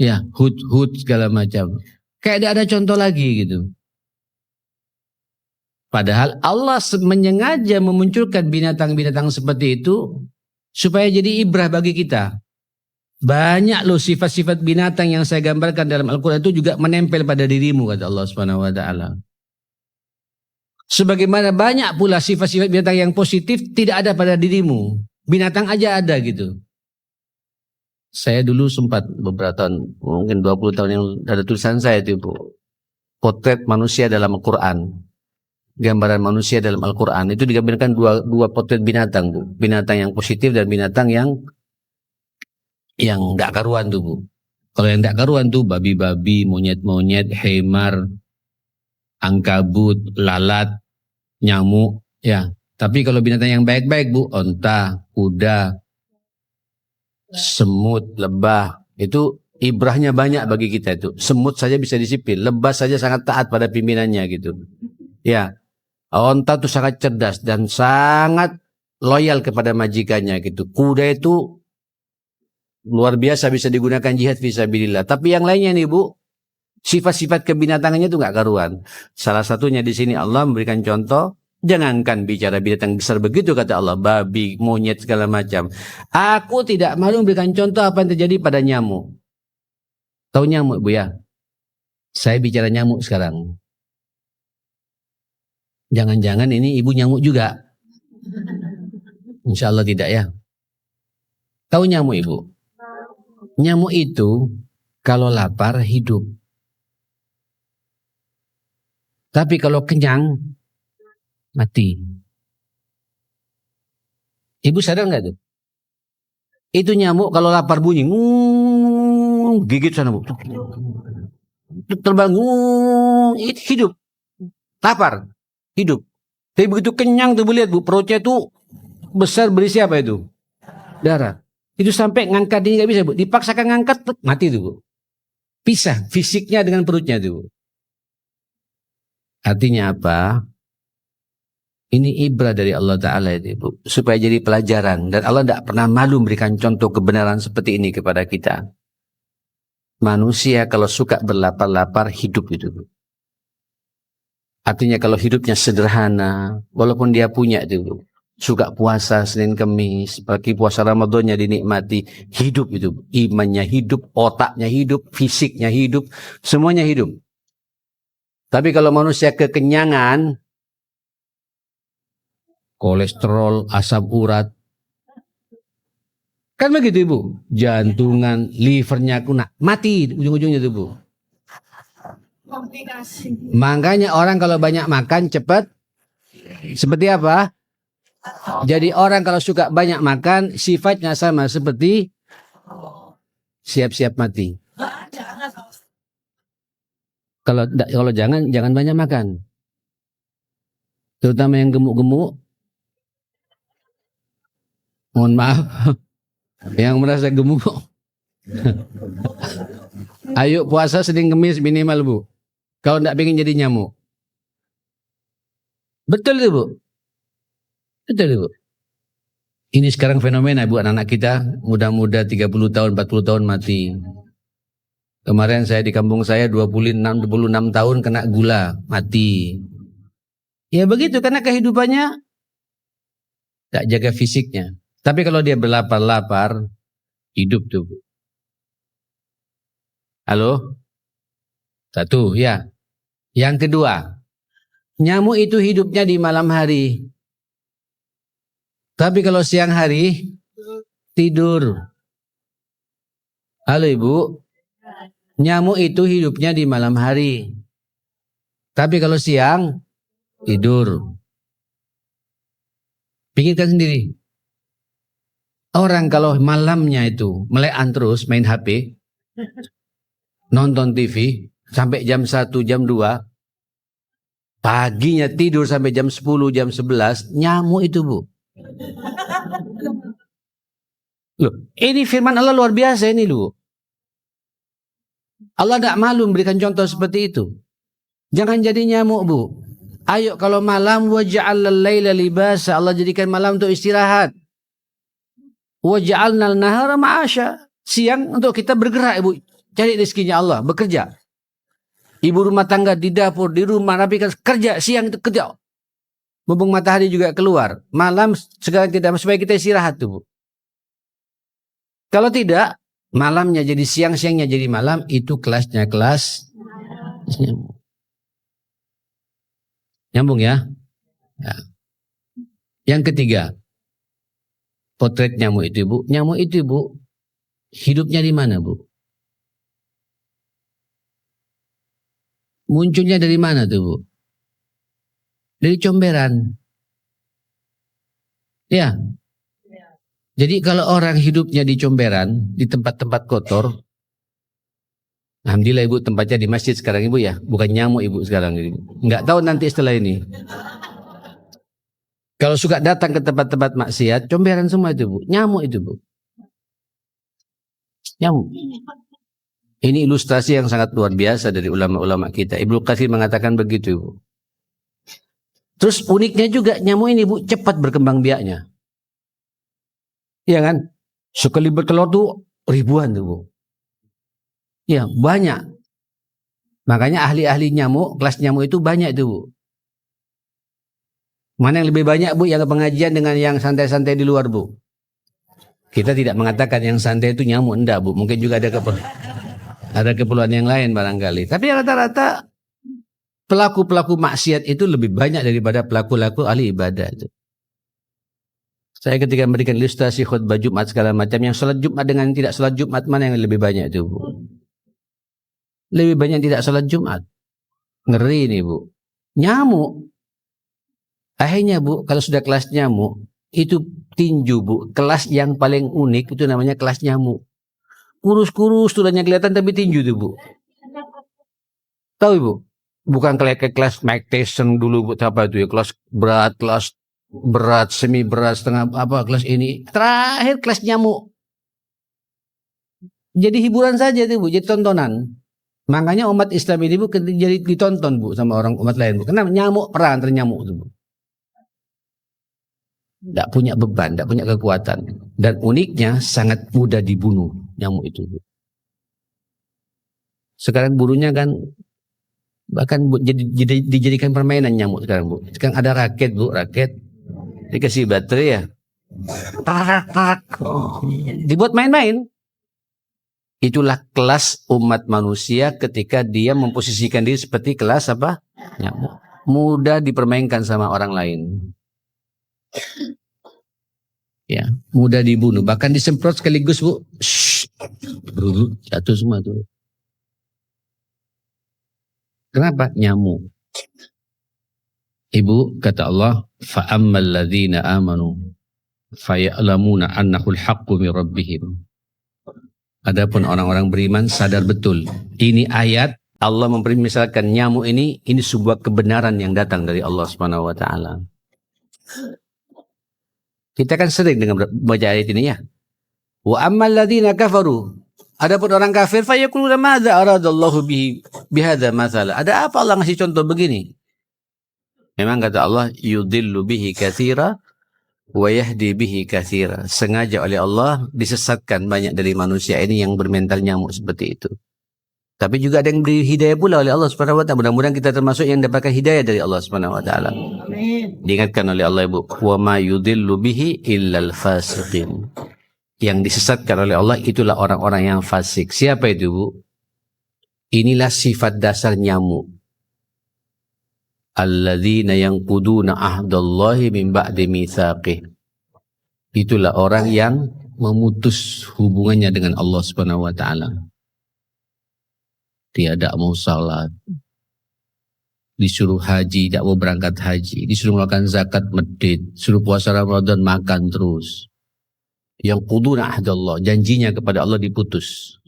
ya hut segala macam. Kayak tidak ada contoh lagi gitu. Padahal Allah menyengaja memunculkan binatang-binatang seperti itu supaya jadi ibrah bagi kita. Banyak loh sifat-sifat binatang yang saya gambarkan dalam Al-Quran itu juga menempel pada dirimu, kata Allah Subhanahu wa taala. Sebagaimana banyak pula sifat-sifat binatang yang positif tidak ada pada dirimu. Binatang aja ada gitu. Saya dulu sempat beberapa tahun, mungkin 20 tahun yang ada tulisan saya itu Bu. Potret manusia dalam Al-Quran. Gambaran manusia dalam Al-Quran. Itu digambarkan dua potret binatang Bu. Binatang yang positif dan binatang yang tidak karuan tuh Bu. Kalau yang tidak karuan tuh babi-babi, monyet-monyet, hemar, angkabut, lalat, nyamuk. Ya. Tapi kalau binatang yang baik-baik Bu, onta, kuda, semut, lebah. Itu ibrahnya banyak bagi kita itu. Semut saja bisa disiplin, lebah saja sangat taat pada pimpinannya gitu. Ya, onta itu sangat cerdas dan sangat loyal kepada majikannya gitu. Kuda itu luar biasa bisa digunakan jihad fisabilillah. Tapi yang lainnya nih Bu, sifat-sifat kebinatangannya itu nggak karuan. Salah satunya di sini Allah memberikan contoh, jangankan bicara binatang besar begitu kata Allah, babi, monyet segala macam. Aku tidak malu memberikan contoh apa yang terjadi pada nyamuk. Tahu nyamuk Bu ya? Saya bicara nyamuk sekarang. Jangan-jangan ini ibu nyamuk juga. Insya Allah tidak ya. Tahu nyamuk Ibu? Nyamuk itu kalau lapar hidup. Tapi kalau kenyang mati. Ibu sadar nggak tuh? Itu nyamuk kalau lapar bunyi, gigit sana Bu. Terbang, hidup. Lapar, hidup. Tapi begitu kenyang tuh Bu, lihat Bu, perutnya tuh besar berisi apa itu? Darah. Itu sampai ngangkat ini nggak bisa Bu. Dipaksakan ngangkat, mati tuh Bu. Pisah fisiknya dengan perutnya tuh Bu. Artinya apa? Ini ibrah dari Allah Ta'ala itu Bu. Supaya jadi pelajaran. Dan Allah tidak pernah malu memberikan contoh kebenaran seperti ini kepada kita. Manusia kalau suka berlapar-lapar hidup itu Bu. Artinya kalau hidupnya sederhana. Walaupun dia punya itu Bu. Suka puasa Senin Kemis, apalagi puasa Ramadannya dinikmati, hidup itu, imannya hidup, otaknya hidup, fisiknya hidup, semuanya hidup. Tapi kalau manusia kekenyangan, kolesterol, asam urat, kan begitu Ibu, jantungan, livernya kunak, mati ujung-ujungnya itu Bu. Komplikasi. Makanya orang kalau banyak makan cepat, seperti apa? Jadi orang kalau suka banyak makan sifatnya sama seperti siap-siap mati. Kalau jangan banyak makan. Terutama yang gemuk-gemuk. Mohon maaf. Yang merasa gemuk. Ayo puasa Senin Kemis minimal Bu. Kalau enggak pengen jadi nyamuk. Betul itu Bu. Betul Bu. Ini sekarang fenomena Bu, anak-anak kita muda-muda 30 tahun, 40 tahun mati. Kemarin saya di kampung saya 26 tahun kena gula, mati. Ya begitu karena kehidupannya tak jaga fisiknya. Tapi kalau dia berlapar-lapar, hidup tuh Bu. Halo? Satu, ya. Yang kedua, nyamuk itu hidupnya di malam hari. Tapi kalau siang hari, tidur. Halo Ibu. Nyamuk itu hidupnya di malam hari. Tapi kalau siang, tidur. Pikirkan sendiri. Orang kalau malamnya itu melekan terus main HP, nonton TV, sampai jam 1, jam 2, paginya tidur sampai jam 10, jam 11, nyamuk itu Bu. Loh, ini firman Allah luar biasa ini loh. Allah tidak malu memberikan contoh seperti itu. Jangan jadi nyamuk Bu. Ayo kalau malam waja'alal laila libasa, Allah jadikan malam untuk istirahat. Waja'alnal nahara ma'asya. Siang untuk kita bergerak Ibu, cari rezekinya Allah, bekerja. Ibu rumah tangga di dapur, di rumah, Nabi kan kerja, siang itu kerja. Mumpung matahari juga keluar. Malam sekarang tidak, supaya kita istirahat tuh Bu. Kalau tidak, malamnya jadi siang, siangnya jadi malam, itu kelasnya kelas nyambung ya. Nah. Yang ketiga, potret nyamuk itu Bu. Nyamuk itu Bu, hidupnya di mana Bu? Munculnya dari mana tuh Bu? Dari comberan. Ya. Jadi kalau orang hidupnya di comberan, di tempat-tempat kotor, alhamdulillah Ibu tempatnya di masjid sekarang Ibu ya, bukan nyamuk Ibu sekarang. Nggak tahu nanti setelah ini. Kalau suka datang ke tempat-tempat maksiat, comberan semua itu Bu, nyamuk itu Bu. Nyamuk. Ini ilustrasi yang sangat luar biasa dari ulama-ulama kita. Ibnu Katsir mengatakan begitu, Bu. Terus uniknya juga nyamuk ini, Bu, cepat berkembang biaknya. Iya kan? Sekali bertelur tuh ribuan tuh, Bu. Ya, banyak. Makanya ahli-ahli nyamuk, kelas nyamuk itu banyak tuh, Bu. Mana yang lebih banyak, Bu, yang pengajian dengan yang santai-santai di luar, Bu? Kita tidak mengatakan yang santai itu nyamuk, enggak, Bu. Mungkin juga ada keperluan yang lain barangkali. Tapi rata-rata pelaku-pelaku maksiat itu lebih banyak daripada pelaku-pelaku ahli ibadah itu. Saya ketika memberikan ilustrasi khutbah Jumat segala macam, yang sholat Jumat dengan tidak sholat Jumat, mana yang lebih banyak itu, Bu? Lebih banyak tidak sholat Jumat. Ngeri nih, Bu. Nyamuk. Akhirnya, Bu, kalau sudah kelas nyamuk, itu tinju, Bu. Kelas yang paling unik itu namanya kelas nyamuk. Kurus-kurus, tulangnya kelihatan tapi tinju tuh, Bu. Tahu, Ibu? Bukan kelas Mike Tyson dulu, Bu, apa itu ya, kelas berat, semi berat, setengah apa, kelas ini. Terakhir kelas nyamuk. Jadi hiburan saja tuh, Bu, jadi tontonan. Makanya umat Islam ini, Bu, jadi ditonton, Bu, sama orang umat lain, Bu. Karena nyamuk, perang antara nyamuk tuh, Bu. Tidak punya beban, tidak punya kekuatan. Dan uniknya sangat mudah dibunuh nyamuk itu. Sekarang burunya kan bahkan, Bu, dijadikan permainan nyamuk sekarang, Bu. Sekarang ada raket, Bu, raket. Dikasih baterai ya. Dibuat main-main. Itulah kelas umat manusia ketika dia memposisikan diri seperti kelas apa? Nyamuk. Mudah dipermainkan sama orang lain. Ya, mudah dibunuh, bahkan disemprot sekaligus, Bu. Jatuh semua tuh. Kenapa? Nyamuk. Ibu, kata Allah, fa'ammal ladzina amanu faya'lamuna annahul haqqu min rabbihim. Adapun orang-orang beriman sadar betul. Ini ayat Allah mempermisalkan nyamuk ini sebuah kebenaran yang datang dari Allah Subhanahu wa taala. Kita kan sering dengan baca ayat ini, ya. Wa ammal ladzina kafaru. Adapun orang kafir fa yaquluna madza aradallahu bihadza mathala. Ada apa Allah ngasih contoh begini? Memang kata Allah, yudillu bihi katsira wa yahdi bihi katsira. Sengaja oleh Allah disesatkan banyak dari manusia ini yang bermental nyamuk seperti itu. Tapi juga ada yang beri hidayah pula oleh Allah Subhanahu wa taala. Mudah-mudahan kita termasuk yang dapatkan hidayah dari Allah Subhanahu wa taala. Amin. Diingatkan oleh Allah, Ibu, wa ma yudillu bihi illal fasiqin. Yang disesatkan oleh Allah itulah orang-orang yang fasik. Siapa itu, Bu? Inilah sifat dasar nyamuk. Alladzina yanquduna ahdallahi min ba'di mitsaqih. Itulah orang yang memutus hubungannya dengan Allah Subhanahu wa taala. Dia tidak mau salat, disuruh haji, tidak mau berangkat haji, disuruh melakukan zakat medit, suruh puasa Ramadan makan terus. Yang quduna ahdallah, janjinya kepada Allah diputus.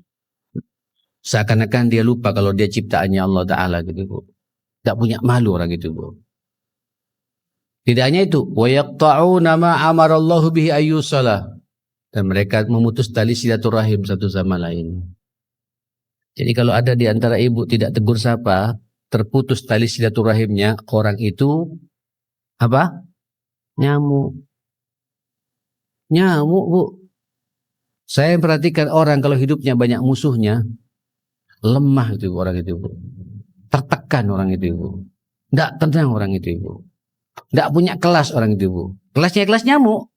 Seakan-akan dia lupa kalau dia ciptaannya Allah Ta'ala gitu, Bu. Tak punya malu orang itu, Bu. Tidak hanya itu, wa yaqta'una ma amarallahu bihi ayyusalah, dan mereka memutus tali silaturahim satu sama lain. Jadi kalau ada di antara ibu tidak tegur sapa, terputus tali silaturahimnya, orang itu apa? Nyamuk. Nyamuk, Bu. Saya perhatikan orang kalau hidupnya banyak musuhnya, lemah itu orang itu, Bu. Tertekan orang itu, Bu. Tidak tenang orang itu, Bu. Tidak punya kelas orang itu, Bu. Kelasnya kelas nyamuk.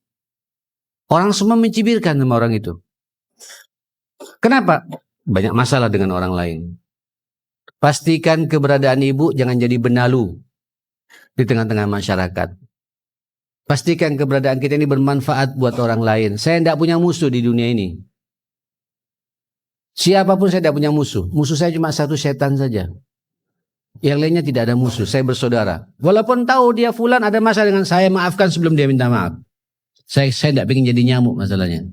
Orang semua mencibirkan sama orang itu. Kenapa? Banyak masalah dengan orang lain. Pastikan keberadaan ibu jangan jadi benalu di tengah-tengah masyarakat. Pastikan keberadaan kita ini bermanfaat buat orang lain. Saya tidak punya musuh di dunia ini. Siapapun saya tidak punya musuh. Musuh saya cuma satu, setan saja. Yang lainnya tidak ada musuh. Saya bersaudara. Walaupun tahu dia fulan ada masalah dengan saya, maafkan sebelum dia minta maaf. Saya tidak ingin jadi nyamuk masalahnya.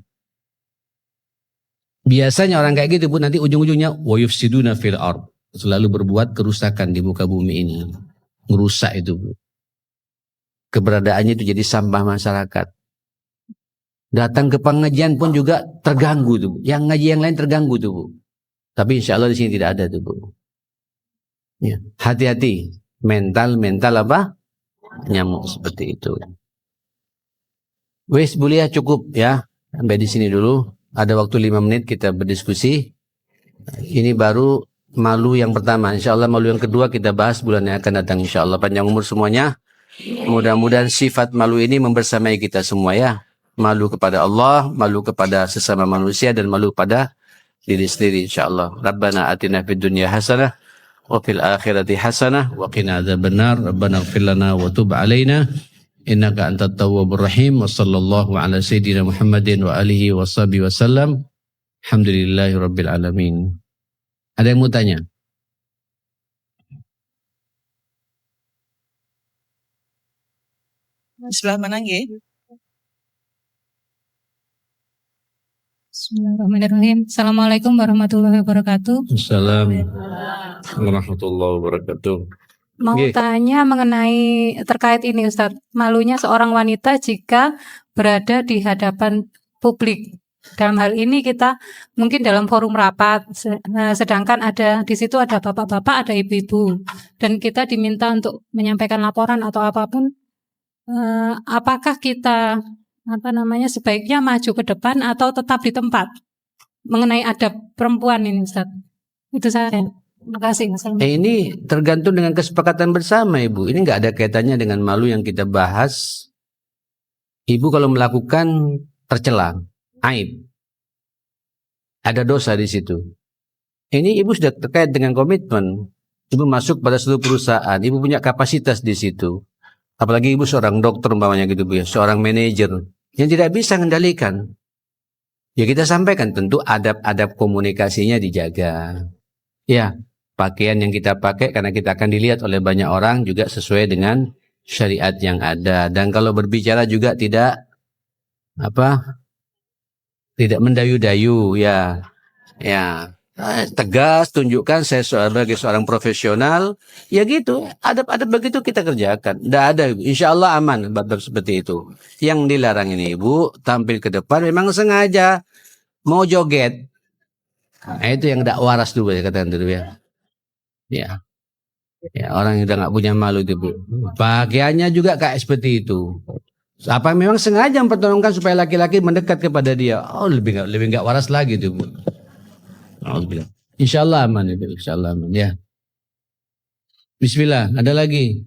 Biasanya orang kayak gitu, Bu, nanti ujung-ujungnya wa yufsiduna fil ard. Selalu berbuat kerusakan di muka bumi ini. Merusak itu, Bu. Keberadaannya itu jadi sampah masyarakat. Datang ke pengajian pun juga terganggu tuh, Bu. Yang ngaji yang lain terganggu tuh, Bu. Tapi insya Allah di sini tidak ada tuh, Bu. Ya. Hati-hati, mental apa? Nyamuk seperti itu. Wes, Bulia cukup ya. Sampai di sini dulu. Ada waktu 5 menit kita berdiskusi. Ini baru malu yang pertama. Insya Allah malu yang kedua kita bahas bulan yang akan datang. Insya Allah panjang umur semuanya. Mudah-mudahan sifat malu ini membersamai kita semua ya. Malu kepada Allah, malu kepada sesama manusia, dan malu pada diri sendiri insya Allah. Rabbana atina fid dunya hasanah wa fil akhirati hasanah wa qina adzabannar. Rabbana ighfir lana wa tub alaina innaka antat tawwabur rahim. Wa sallallahu ala sayyidina Muhammadin wa alihi wa sahbihi wasallam. Alhamdulillahi rabbil alamin. Ada yang mau tanya? Sebelah mana nggih? Bismillahirrahmanirrahim. Assalamualaikum warahmatullahi wabarakatuh. Assalamualaikum warahmatullahi wabarakatuh. Mau Nggih. tanya mengenai terkait ini Ustadz, malunya seorang wanita jika berada di hadapan publik. Dalam hal ini kita mungkin dalam forum rapat, sedangkan ada di situ ada bapak-bapak, ada ibu-ibu, dan kita diminta untuk menyampaikan laporan atau apapun. Apakah kita sebaiknya maju ke depan atau tetap di tempat mengenai adab perempuan ini Ustadz? Itu saya. Terima kasih. Ini tergantung dengan kesepakatan bersama Ibu. Ini nggak ada kaitannya dengan malu yang kita bahas. Ibu kalau melakukan tercela, aib, ada dosa di situ. Ini Ibu sudah terkait dengan komitmen. Ibu masuk pada suatu perusahaan, Ibu punya kapasitas di situ. Apalagi Ibu seorang dokter umpamanya gitu Bu ya, seorang manajer yang tidak bisa mengendalikan. Ya kita sampaikan tentu adab-adab komunikasinya dijaga. Ya, pakaian yang kita pakai karena kita akan dilihat oleh banyak orang juga sesuai dengan syariat yang ada. Dan kalau berbicara juga tidak mendayu-dayu ya. Ya, tegas, tunjukkan saya sebagai seorang profesional. Ya gitu, adab-adab begitu kita kerjakan. Tidak ada, insya Allah aman bab seperti itu. Yang dilarang ini Ibu tampil ke depan memang sengaja mau joget. Nah, itu yang tidak waras dulu ya katakan dulu ya. Ya, orang yang udah nggak punya malu itu Bu. Pakaiannya juga kayak seperti itu. Apa memang sengaja mempertontonkan supaya laki-laki mendekat kepada dia? Oh lebih nggak waras lagi itu Bu. Insya Allah aman itu, insya Allah aman ya. Bismillah, ada lagi?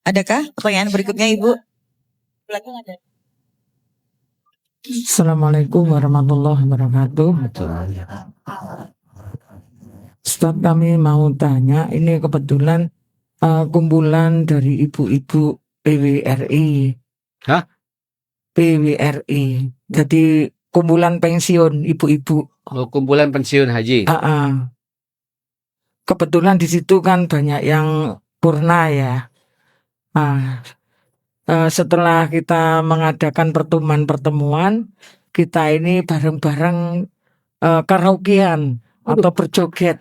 Adakah pertanyaan berikutnya Ibu? Belakang ada. Assalamualaikum warahmatullahi wabarakatuh. Ustaz, kami mau tanya, ini kebetulan kumpulan dari ibu-ibu PWRI. Hah? PWRI. Jadi kumpulan pensiun ibu-ibu. Oh, kumpulan pensiun haji. Kebetulan di situ kan banyak yang purna ya. Setelah kita mengadakan pertemuan-pertemuan, kita ini bareng-bareng karaokean atau berjoget,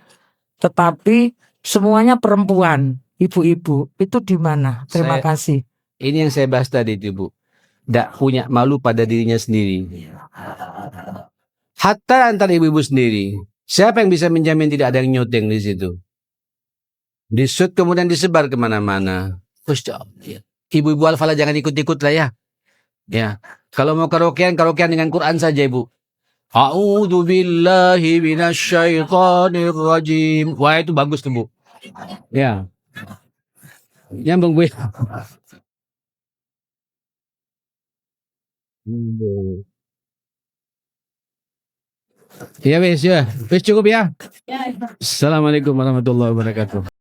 tetapi semuanya perempuan, ibu-ibu. Itu di mana? Terima kasih. Ini yang saya bahas tadi itu Bu. Tidak punya malu pada dirinya sendiri. Hatta antara ibu-ibu sendiri. Siapa yang bisa menjamin tidak ada yang nyuteng di situ? Disut kemudian disebar kemana-mana. Ibu-ibu al-falah jangan ikut-ikut lah ya. Ya, kalau mau karaokean dengan Quran saja Ibu. A'udzu billahi minasyaitonir rajim. Wah itu bagus tuh Bu. Ya. Nyambung Bu. Ya wes cukup ya. Assalamualaikum warahmatullahi wabarakatuh.